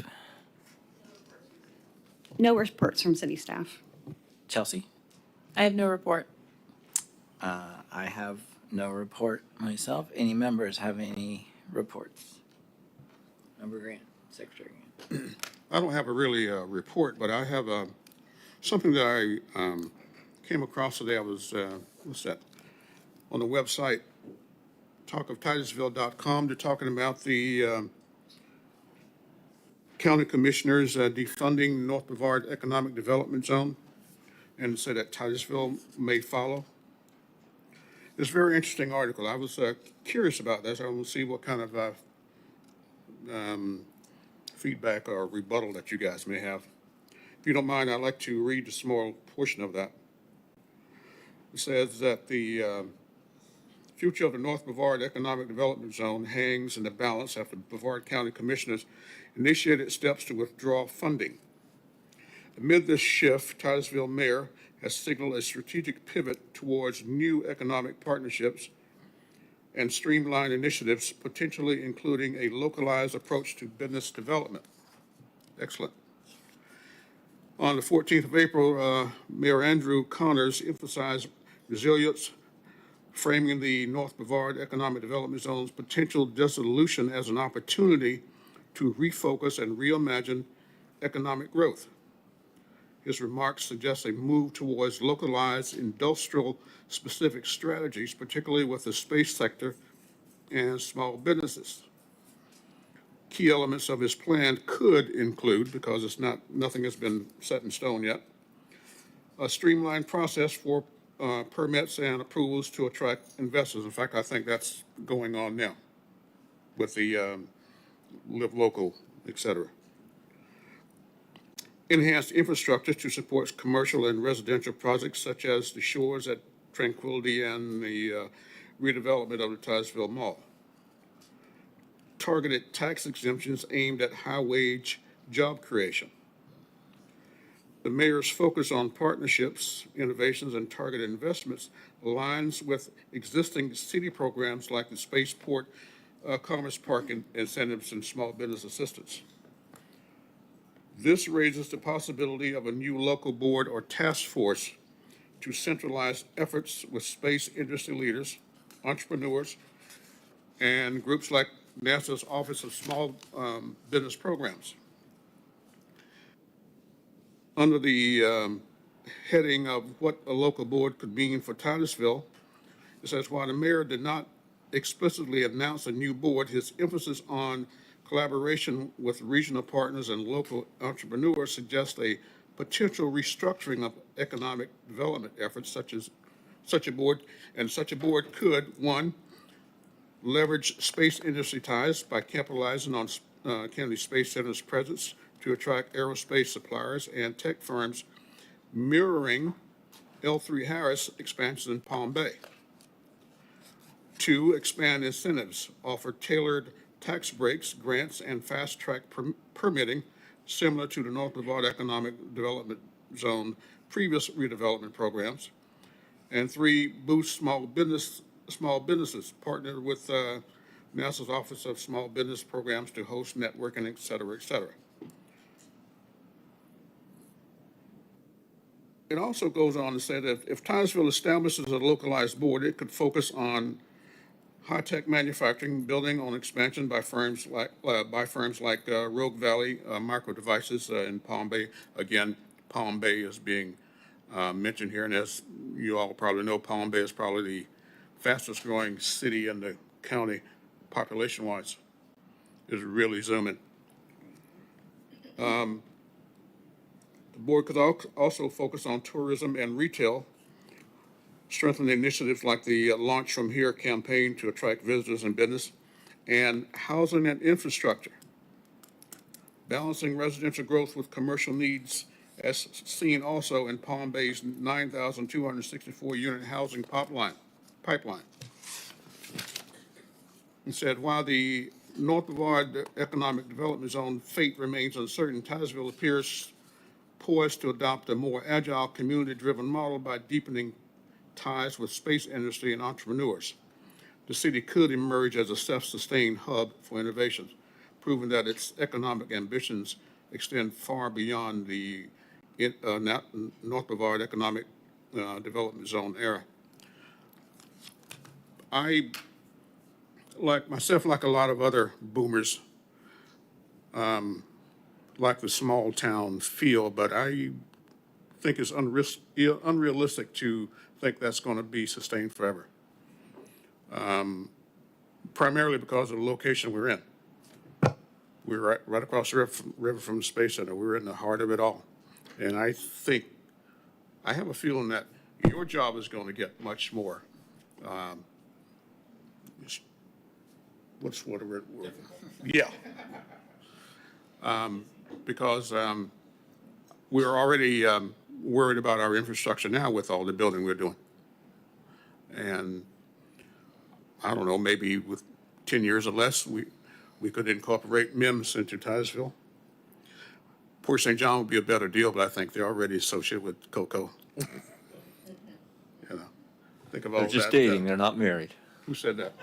No reports from city staff. Chelsea? I have no report. I have no report myself. Any members have any reports? Member Grant, Secretary Grant. I don't have a really report, but I have something that I came across today. I was, what's that? On the website, CityofTitusville.com. They're talking about the county commissioners defunding North Brevard Economic Development Zone, and say that Titusville may follow. It's a very interesting article. I was curious about this. I want to see what kind of feedback or rebuttal that you guys may have. If you don't mind, I'd like to read a small portion of that. It says that the future of the North Brevard Economic Development Zone hangs in the balance after Brevard County Commissioners initiated steps to withdraw funding. Amid this shift, Titusville Mayor has signaled a strategic pivot towards new economic partnerships and streamlined initiatives, potentially including a localized approach to business development. Excellent. On the 14th of April, Mayor Andrew Connors emphasized resilience, framing the North Brevard Economic Development Zone's potential dissolution as an opportunity to refocus and reimagine economic growth. His remarks suggest a move towards localized industrial-specific strategies, particularly with the space sector and small businesses. Key elements of his plan could include, because nothing has been set in stone yet, a streamlined process for permits and approvals to attract investors. In fact, I think that's going on now with the Live Local, et cetera. Enhanced infrastructure to support commercial and residential projects such as the shores at Tranquility and the redevelopment of the Titusville Mall. Targeted tax exemptions aimed at high-wage job creation. The mayor's focus on partnerships, innovations, and targeted investments aligns with existing city programs like the Spaceport Commerce Park incentives and small business assistance. This raises the possibility of a new local board or task force to centralize efforts with space industry leaders, entrepreneurs, and groups like NASA's Office of Small Business Programs. Under the heading of what a local board could mean for Titusville, it says, while the mayor did not explicitly announce a new board, his emphasis on collaboration with regional partners and local entrepreneurs suggests a potential restructuring of economic development efforts such a board could, one, leverage space industry ties by capitalizing on Kennedy Space Center's presence to attract aerospace suppliers and tech firms, mirroring L3 Harris expansion in Palm Bay. Two, expand incentives, offer tailored tax breaks, grants, and fast-track permitting, similar to the North Brevard Economic Development Zone previous redevelopment programs. And three, boost small businesses, partner with NASA's Office of Small Business Programs to host networking, et cetera, et cetera. It also goes on to say that if Titusville establishes a localized board, it could focus on high-tech manufacturing, building on expansion by firms like Rogue Valley Micro Devices in Palm Bay. Again, Palm Bay is being mentioned here, and as you all probably know, Palm Bay is probably the fastest-growing city in the county, population-wise. Is really zooming. The board could also focus on tourism and retail, strengthen initiatives like the Launch From Here campaign to attract visitors and business, and housing and infrastructure, balancing residential growth with commercial needs, as seen also in Palm Bay's 9,264 unit housing pipeline. It said, while the North Brevard Economic Development Zone fate remains uncertain, Titusville appears poised to adopt a more agile, community-driven model by deepening ties with space industry and entrepreneurs. The city could emerge as a self-sustained hub for innovations, proving that its economic ambitions extend far beyond the North Brevard Economic Development Zone area. I, like myself, like a lot of other boomers, like the small town feel, but I think it's unrealistic to think that's going to be sustained forever. Primarily because of the location we're in. We're right across the river from the Space Center. We're in the heart of it all. And I have a feeling that your job is going to get much more, what a word? Yeah. Because we're already worried about our infrastructure now with all the building we're doing. And I don't know, maybe with 10 years or less, we could incorporate MIMS into Titusville. Port St. John would be a better deal, but I think they're already associated with Cocoa. Think of all They're that. just dating, they're not married. Who said that?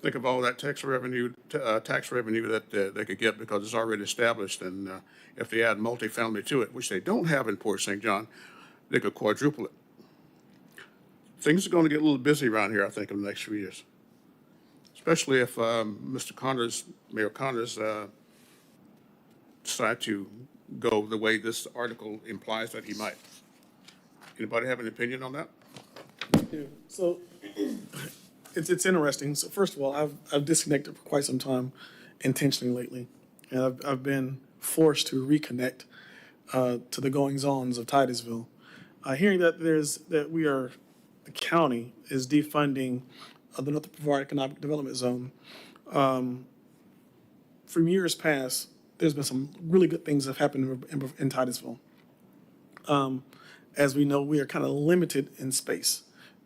Think of all that tax revenue that they could get because it's already established. And if they add multifamily to it, which they don't have in Port St. John, they could quadruple it. Things are going to get a little busy around here, I think, in the next few years, especially if Mayor Connors, decide to go the way this article implies that he might. Anybody have an opinion on that? So it's interesting. So first of all, I've disconnected for quite some time intentionally lately, and I've been forced to reconnect to the goings-ons of Titusville. Hearing that the county is defunding the North Brevard Economic Development Zone. From years past, there's been some really good things that have happened in Titusville. As we know, we are kind of limited in space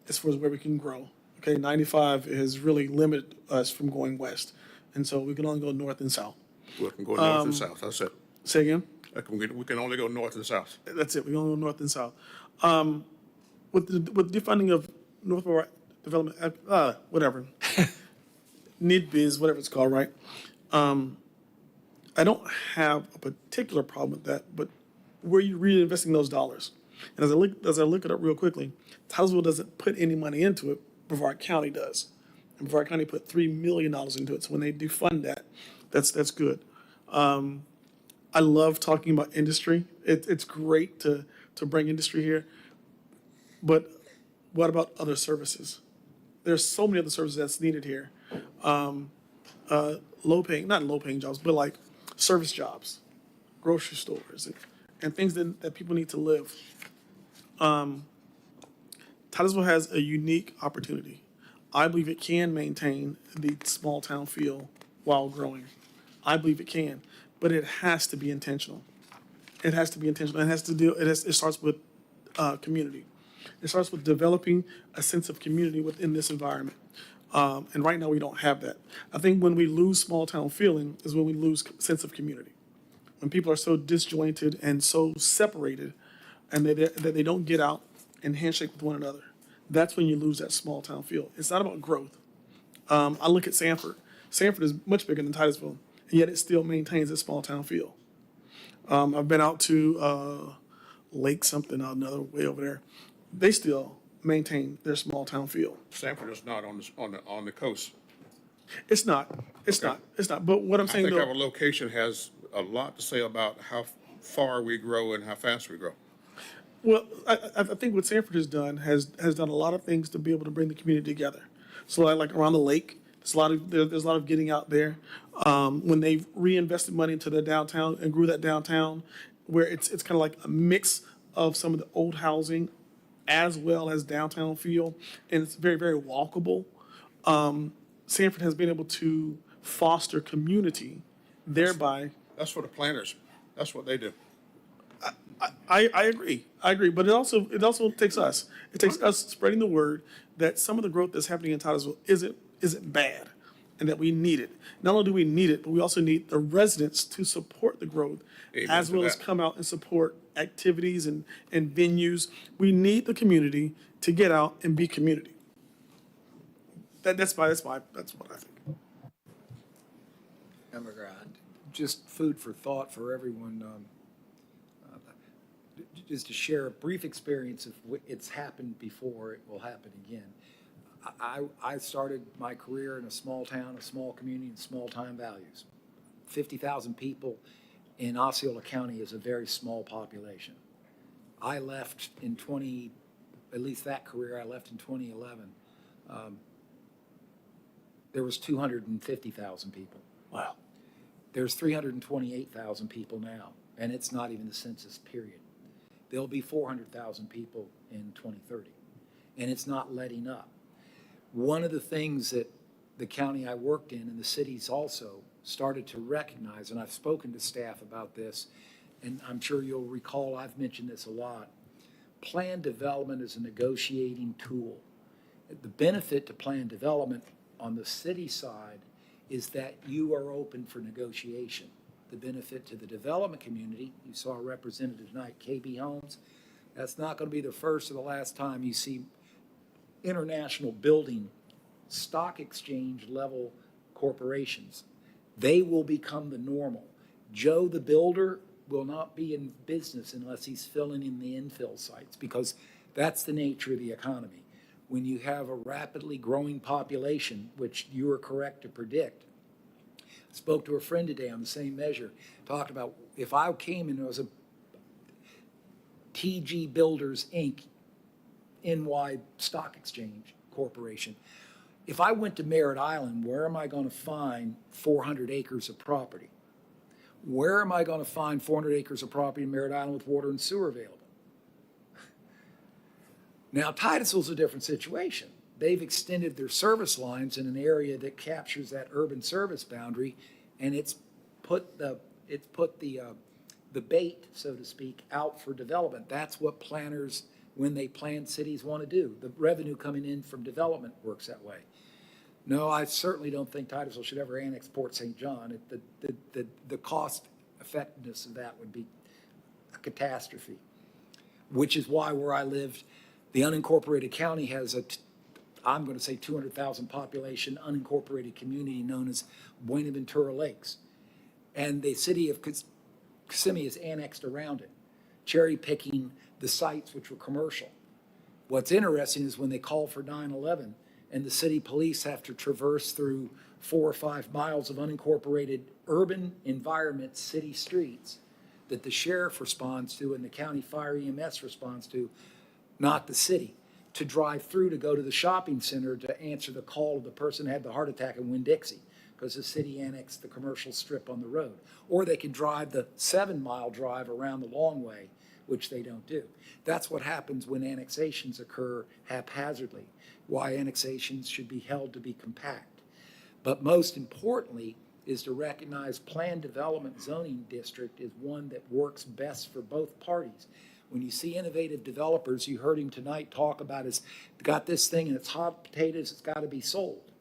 as far as where we can grow. Okay, 95 has really limited us from going west, and so we can only go north and south. We can go north and south. That's it. Say again? We can only go north and south. That's it. We can only go north and south. With the defunding of North Brevard Development, whatever, NIDBIZ, whatever it's called, right? I don't have a particular problem with that, but where are you reinvesting those dollars? And as I look it up real quickly, Titusville doesn't put any money into it. Brevard County does. And Brevard County put $3 million into it. So when they defund that, that's good. I love talking about industry. It's great to bring industry here. But what about other services? There's so many other services that's needed here. Not low paying jobs, but like service jobs, grocery stores, and things that people need to live. Titusville has a unique opportunity. I believe it can maintain the small town feel while growing. I believe it can, but it has to be intentional. It has to be intentional. It starts with community. It starts with developing a sense of community within this environment. And right now we don't have that. I think when we lose small town feeling is when we lose sense of community. When people are so disjointed and so separated and that they don't get out and handshake with one another, that's when you lose that small town feel. It's not about growth. I look at Sanford. Sanford is much bigger than Titusville, and yet it still maintains its small town feel. I've been out to Lake something, another way over there. They still maintain their small town feel. Sanford is not on the coast. It's not. It's not. But what I'm saying, I think our location has a lot to say about how far we grow and how fast we grow. Well, I think what Sanford has done has done a lot of things to be able to bring the community together. So like around the lake, there's a lot of getting out there. When they've reinvested money into the downtown and grew that downtown, where it's kind of like a mix of some of the old housing as well as downtown feel, and it's very, very walkable. Sanford has been able to foster community, thereby. That's for the planners. That's what they do. I agree. But it also takes us. It takes us spreading the word that some of the growth that's happening in Titusville isn't bad, and that we need it. Not only do we need it, but we also need the residents to support the growth, Amen as well as come out and support activities and venues. We need the community to get out and be community. That's what I think. Member Grant. Just food for thought for everyone. just to share a brief experience of it's happened before, it will happen again. I started my career in a small town, a small community, and small-time values. 50,000 people in Osceola County is a very small population. I left in at least that career, I left in 2011. There was 250,000 people. Wow. There's 328,000 people now, and it's not even the census period. There'll be 400,000 people in 2030, and it's not letting up. One of the things that the county I worked in and the cities also started to recognize, and I've spoken to staff about this, and I'm sure you'll recall I've mentioned this a lot, plan development is a negotiating tool. The benefit to plan development on the city side is that you are open for negotiation. The benefit to the development community, you saw a representative tonight, KB Homes, that's not going to be the first or the last time you see international building stock exchange level corporations. They will become the normal. Joe the builder will not be in business unless he's filling in the infill sites, because that's the nature of the economy. When you have a rapidly growing population, which you are correct to predict, I spoke to a friend today on the same measure, talked about if I came and there was a TG Builders Inc. NY Stock Exchange Corporation, if I went to Merritt Island, where am I going to find 400 acres of property? Where am I going to find 400 acres of property in Merritt Island with water and sewer available? Now, Titusville's a different situation. They've extended their service lines in an area that captures that urban service boundary, and it's put the bait, so to speak, out for development. That's what planners, when they plan cities, want to do. The revenue coming in from development works that way. No, I certainly don't think Titusville should ever annex Port St. John. The cost effectiveness of that would be a catastrophe, which is why where I lived, the unincorporated county has I'm going to say 200,000 population unincorporated community known as Buenaventura Lakes. And the city of Kissimmee is annexed around it, cherry picking the sites which were commercial. What's interesting is when they call for 9/11 and the city police have to traverse through 4 or 5 miles of unincorporated urban environment, city streets, that the sheriff responds to and the county fire EMS responds to, not the city, to drive through to go to the shopping center to answer the call of the person who had the heart attack in Winn-Dixie because the city annexed the commercial strip on the road. Or they can drive the 7-mile drive around the long way, which they don't do. That's what happens when annexations occur haphazardly, why annexations should be held to be compact. But most importantly is to recognize planned development zoning district is one that works best for both parties. When you see innovative developers, you heard him tonight talk about it's got this thing and it's hot potatoes, it's got to be sold.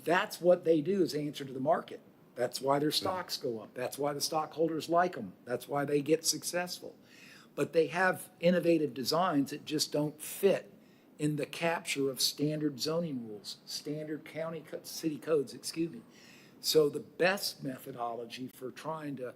That's what they do is answer to the market. That's why their stocks go up. That's why the stockholders like them. That's why they get successful. But they have innovative designs that just don't fit in the capture of standard zoning rules, standard city codes, excuse me. So the best methodology for trying to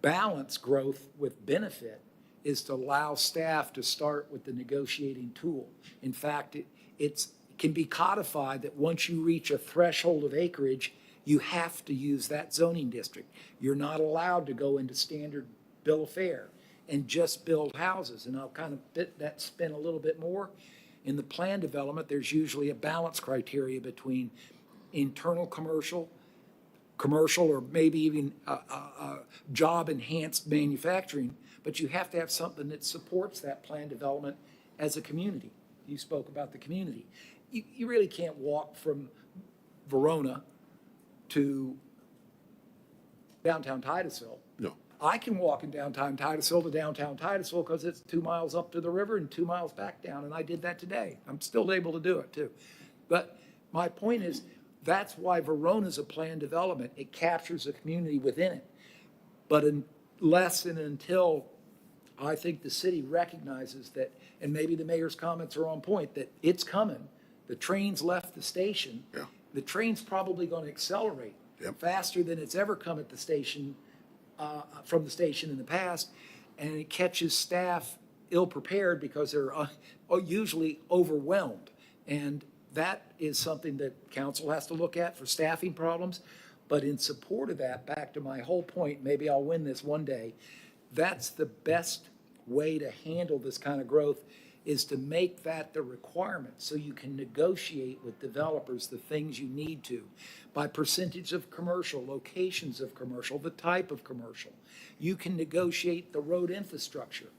balance growth with benefit is to allow staff to start with the negotiating tool. In fact, it can be codified that once you reach a threshold of acreage, you have to use that zoning district. You're not allowed to go into standard bill of fare and just build houses. And I'll kind of spin a little bit more. In the plan development, there's usually a balance criteria between internal commercial, or maybe even job-enhanced manufacturing, but you have to have something that supports that plan development as a community. You spoke about the community. You really can't walk from Verona to downtown Titusville. No. I can walk in downtown Titusville to downtown Titusville because it's 2 miles up to the river and 2 miles back down, and I did that today. I'm still able to do it too. But my point is, that's why Verona's a planned development. It captures a community within it. But unless and until I think the city recognizes that, and maybe the mayor's comments are on point, that it's coming. The train's left the station. Yeah. The train's probably going to accelerate faster than it's ever come at the station, from the station in the past. and it catches staff ill-prepared because they're usually overwhelmed. And that is something that council has to look at for staffing problems. But in support of that, back to my whole point, maybe I'll win this one day, that's the best way to handle this kind of growth, is to make that the requirement so you can negotiate with developers the things you need to by percentage of commercial, locations of commercial, the type of commercial. You can negotiate the road infrastructure.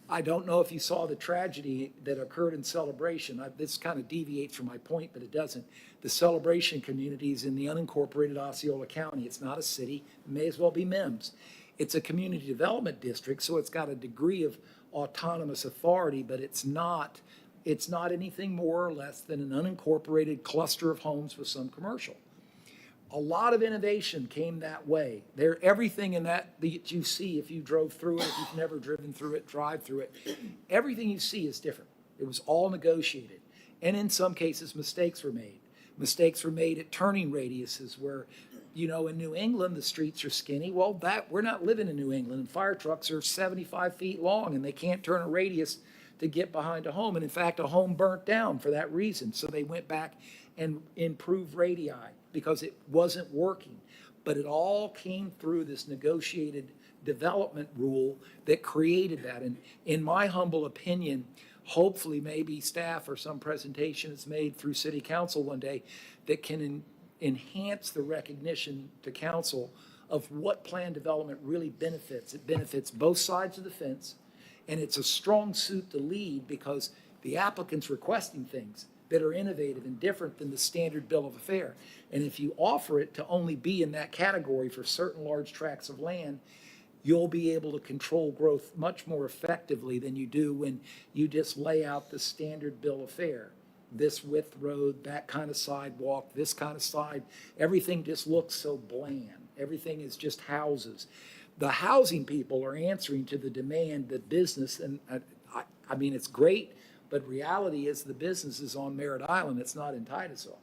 I don't know if you saw the tragedy that occurred in Celebration. This kind of deviates from my point, but it doesn't. The Celebration community is in the unincorporated Osceola County. It's not a city. It may as well be MEMS. It's a community development district, so it's got a degree of autonomous authority, but it's not anything more or less than an unincorporated cluster of homes with some commercial. A lot of innovation came that way. Everything in that you see, if you drove through it, if you've never driven through it, drive through it, everything you see is different. It was all negotiated. And in some cases, mistakes were made. Mistakes were made at turning radiuses where, in New England, the streets are skinny. Well, we're not living in New England, and fire trucks are 75 feet long, and they can't turn a radius to get behind a home. And in fact, a home burnt down for that reason. So they went back and improved radii because it wasn't working. But it all came through this negotiated development rule that created that. And in my humble opinion, hopefully maybe staff or some presentation is made through city council one day that can enhance the recognition to council of what planned development really benefits. It benefits both sides of the fence, and it's a strong suit to lead because the applicant's requesting things that are innovative and different than the standard bill of fare. And if you offer it to only be in that category for certain large tracts of land, you'll be able to control growth much more effectively than you do when you just lay out the standard bill of fare. This width road, that kind of sidewalk, this kind of side, everything just looks so bland. Everything is just houses. The housing people are answering to the demand, the business, and I mean, it's great, but reality is the business is on Merritt Island. It's not in Titusville.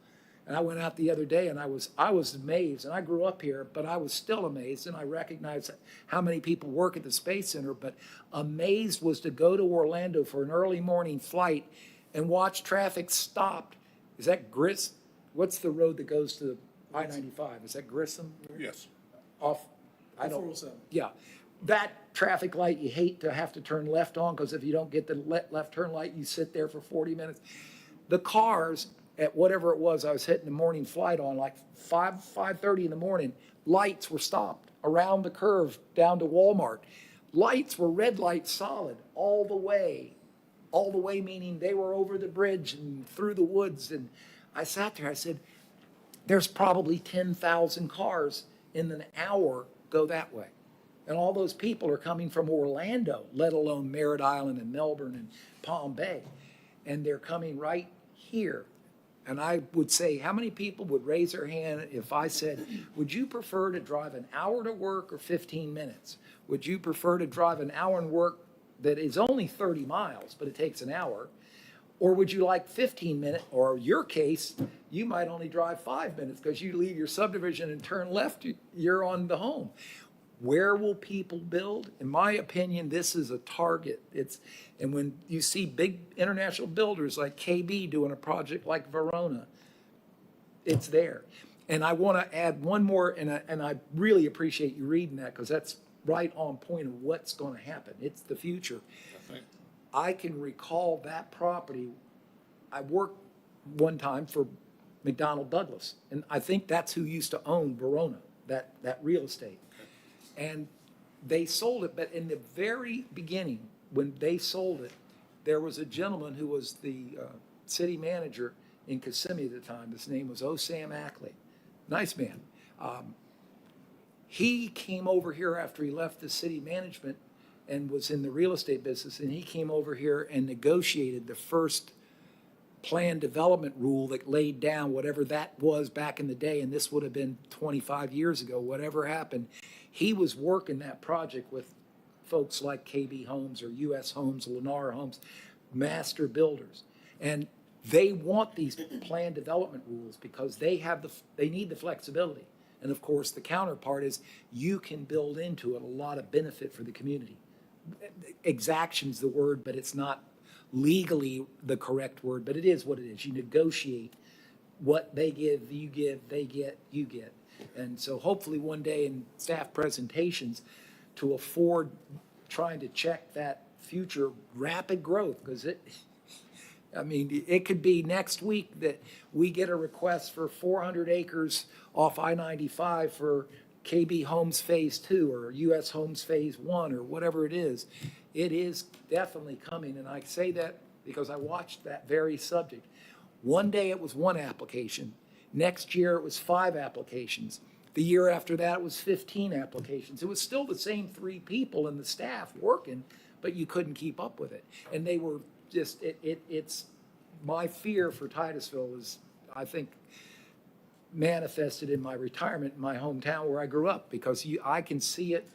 And I went out the other day and I was amazed, and I grew up here, but I was still amazed, and I recognized how many people work at the Space Center, but amazed was to go to Orlando for an early morning flight and watch traffic stopped. Is that what's the road that goes to I-95? Is that Grissom? Yes. Off, I don't. 407. Yeah. That traffic light, you hate to have to turn left on, because if you don't get the left turn light, you sit there for 40 minutes. The cars at whatever it was I was hitting the morning flight on, like 5:30 in the morning, lights were stopped around the curve down to Walmart. Lights were red light solid all the way meaning they were over the bridge and through the woods. And I sat there, I said, there's probably 10,000 cars in an hour go that way. And all those people are coming from Orlando, let alone Merritt Island and Melbourne and Palm Bay. And they're coming right here. And I would say, how many people would raise their hand if I said, would you prefer to drive an hour to work or 15 minutes? Would you prefer to drive an hour and work that is only 30 miles, but it takes an hour? Or would you like 15 minutes, or your case, you might only drive 5 minutes because you leave your subdivision and turn left, you're on the home. Where will people build? In my opinion, this is a target. And when you see big international builders like KB doing a project like Verona, it's there. And I want to add one more, and I really appreciate you reading that, because that's right on point of what's going to happen. It's the future. I can recall that property. I worked one time for McDonnell Douglas, and I think that's who used to own Verona, that real estate. And they sold it, but in the very beginning, when they sold it, there was a gentleman who was the city manager in Kissimmee at the time. His name was Sam Ackley. Nice man. He came over here after he left the city management and was in the real estate business, and he came over here and negotiated the first planned development rule that laid down whatever that was back in the day, and this would have been 25 years ago, whatever happened. He was working that project with folks like KB Homes or US Homes, Lennar Homes, master builders. And they want these planned development rules because they need the flexibility. And of course, the counterpart is you can build into it a lot of benefit for the community. Exaction's the word, but it's not legally the correct word, but it is what it is. You negotiate what they give, you give, they get, you get. And so hopefully one day in staff presentations to afford trying to check that future rapid growth, because it could be next week that we get a request for 400 acres off I-95 for KB Homes Phase 2 or US Homes Phase 1 or whatever it is. It is definitely coming, and I say that because I watched that very subject. One day it was one application. Next year it was 5 applications. The year after that it was 15 applications. It was still the same 3 people in the staff working, but you couldn't keep up with it. And they were just, it's, my fear for Titusville is, I think, manifested in my retirement in my hometown where I grew up, because I can see it.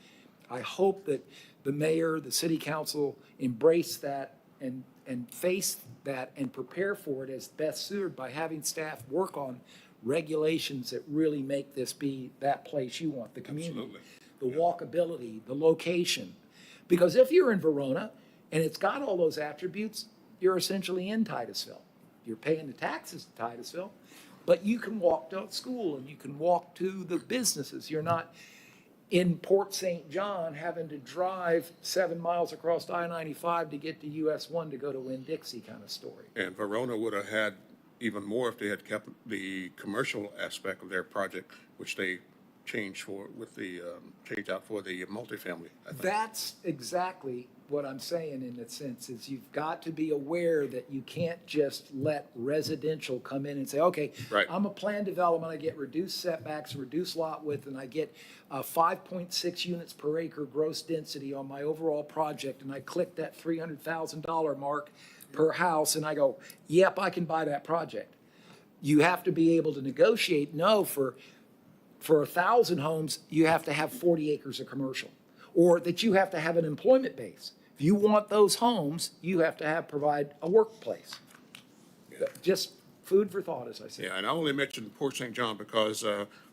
I hope that the mayor, the city council embrace that and face that and prepare for it as best suited by having staff work on regulations that really make this be that place you want, the community. Absolutely. The walkability, the location. Because if you're in Verona and it's got all those attributes, you're essentially in Titusville. You're paying the taxes to Titusville, but you can walk to school and you can walk to the businesses. You're not in Port St. John having to drive 7 miles across I-95 to get to US 1 to go to Winn-Dixie kind of story. And Verona would have had even more if they had kept the commercial aspect of their project, which they changed for with the change out for the multifamily, I think. That's exactly what I'm saying in that sense, is you've got to be aware that you can't just let residential come in and say, okay, Right. I'm a planned development, I get reduced setbacks, reduced lot width, and I get 5.6 units per acre gross density on my overall project, and I click that $300,000 mark per house, and I go, yep, I can buy that project. You have to be able to negotiate, no, for 1,000 homes, you have to have 40 acres of commercial, or that you have to have an employment base. If you want those homes, you have to provide a workplace. Just food for thought, as I said. Yeah, and I only mentioned Port St. John because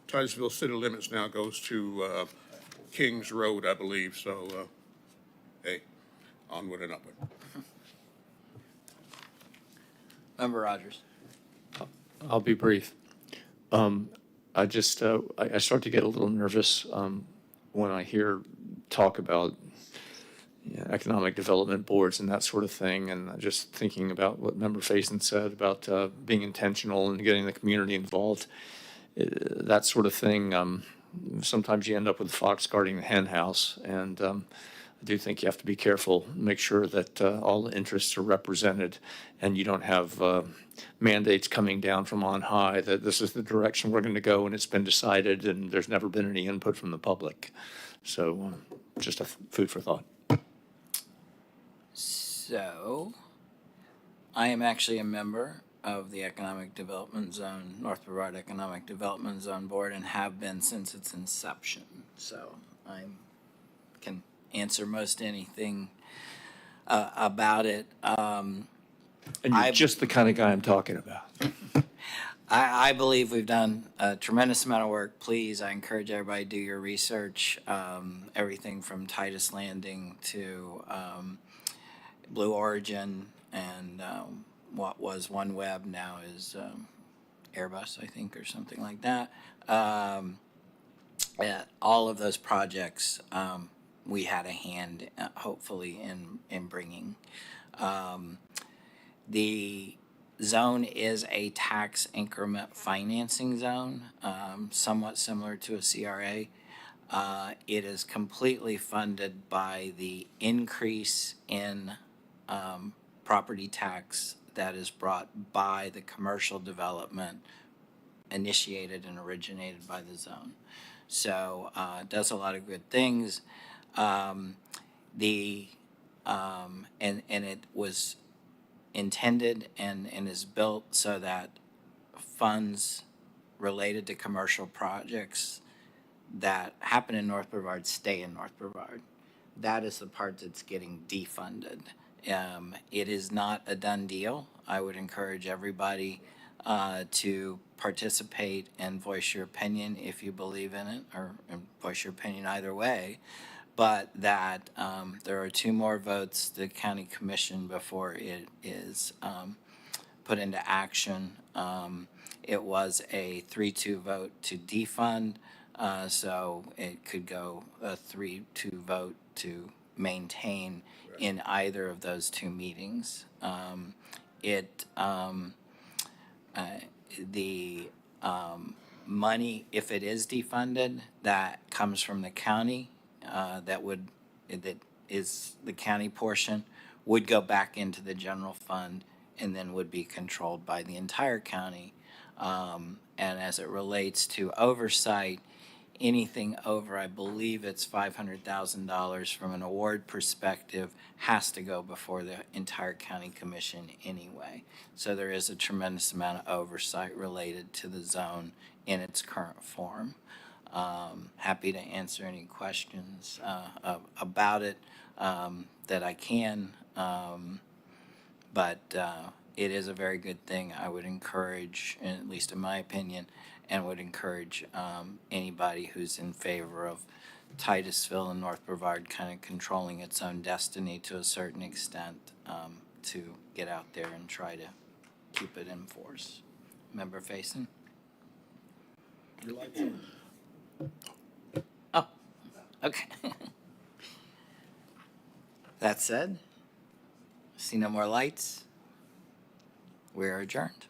Titusville city limits now goes to Kings Road, I believe, so, hey, onward and upward. Member Rogers. I'll be brief. I start to get a little nervous when I hear talk about economic development boards and that sort of thing, and just thinking about what Member Faison said about being intentional and getting the community involved, that sort of thing. Sometimes you end up with the fox guarding the hen house, and I do think you have to be careful, make sure that all the interests are represented, and you don't have mandates coming down from on high that this is the direction we're going to go and it's been decided and there's never been any input from the public. So just a food for thought. So, I am actually a member of the Economic Development Zone, North Brevard Economic Development Zone Board, and have been since its inception. So, I can answer most anything about it. And you're just the kind of guy I'm talking about. I believe we've done a tremendous amount of work. Please, I encourage everybody to do your research. Everything from Titus Landing to Blue Origin and what was OneWeb now is Airbus, I think, or something like that. All of those projects we had a hand, hopefully, in bringing. The zone is a tax increment financing zone, somewhat similar to a CRA. It is completely funded by the increase in property tax that is brought by the commercial development initiated and originated by the zone. So it does a lot of good things. And it was intended and is built so that funds related to commercial projects that happen in North Brevard stay in North Brevard. That is the part that's getting defunded. It is not a done deal. I would encourage everybody to participate and voice your opinion if you believe in it, or and voice your opinion either way, but that there are 2 more votes to the county commission before it is put into action. It was a 3-2 vote to defund, so it could go a 3-2 vote to maintain in either of those 2 meetings. The money, if it is defunded, that comes from the county, that is the county portion, would go back into the general fund and then would be controlled by the entire county. And as it relates to oversight, anything over, I believe it's $500,000 from an award perspective, has to go before the entire county commission anyway. So there is a tremendous amount of oversight related to the zone in its current form. Happy to answer any questions about it that I can. But it is a very good thing. I would encourage, at least in my opinion, and would encourage anybody who's in favor of Titusville and North Brevard kind of controlling its own destiny to a certain extent to get out there and try to keep it in force. Member Faison? Your lights on. Oh, okay. That said, see no more lights. We're adjourned.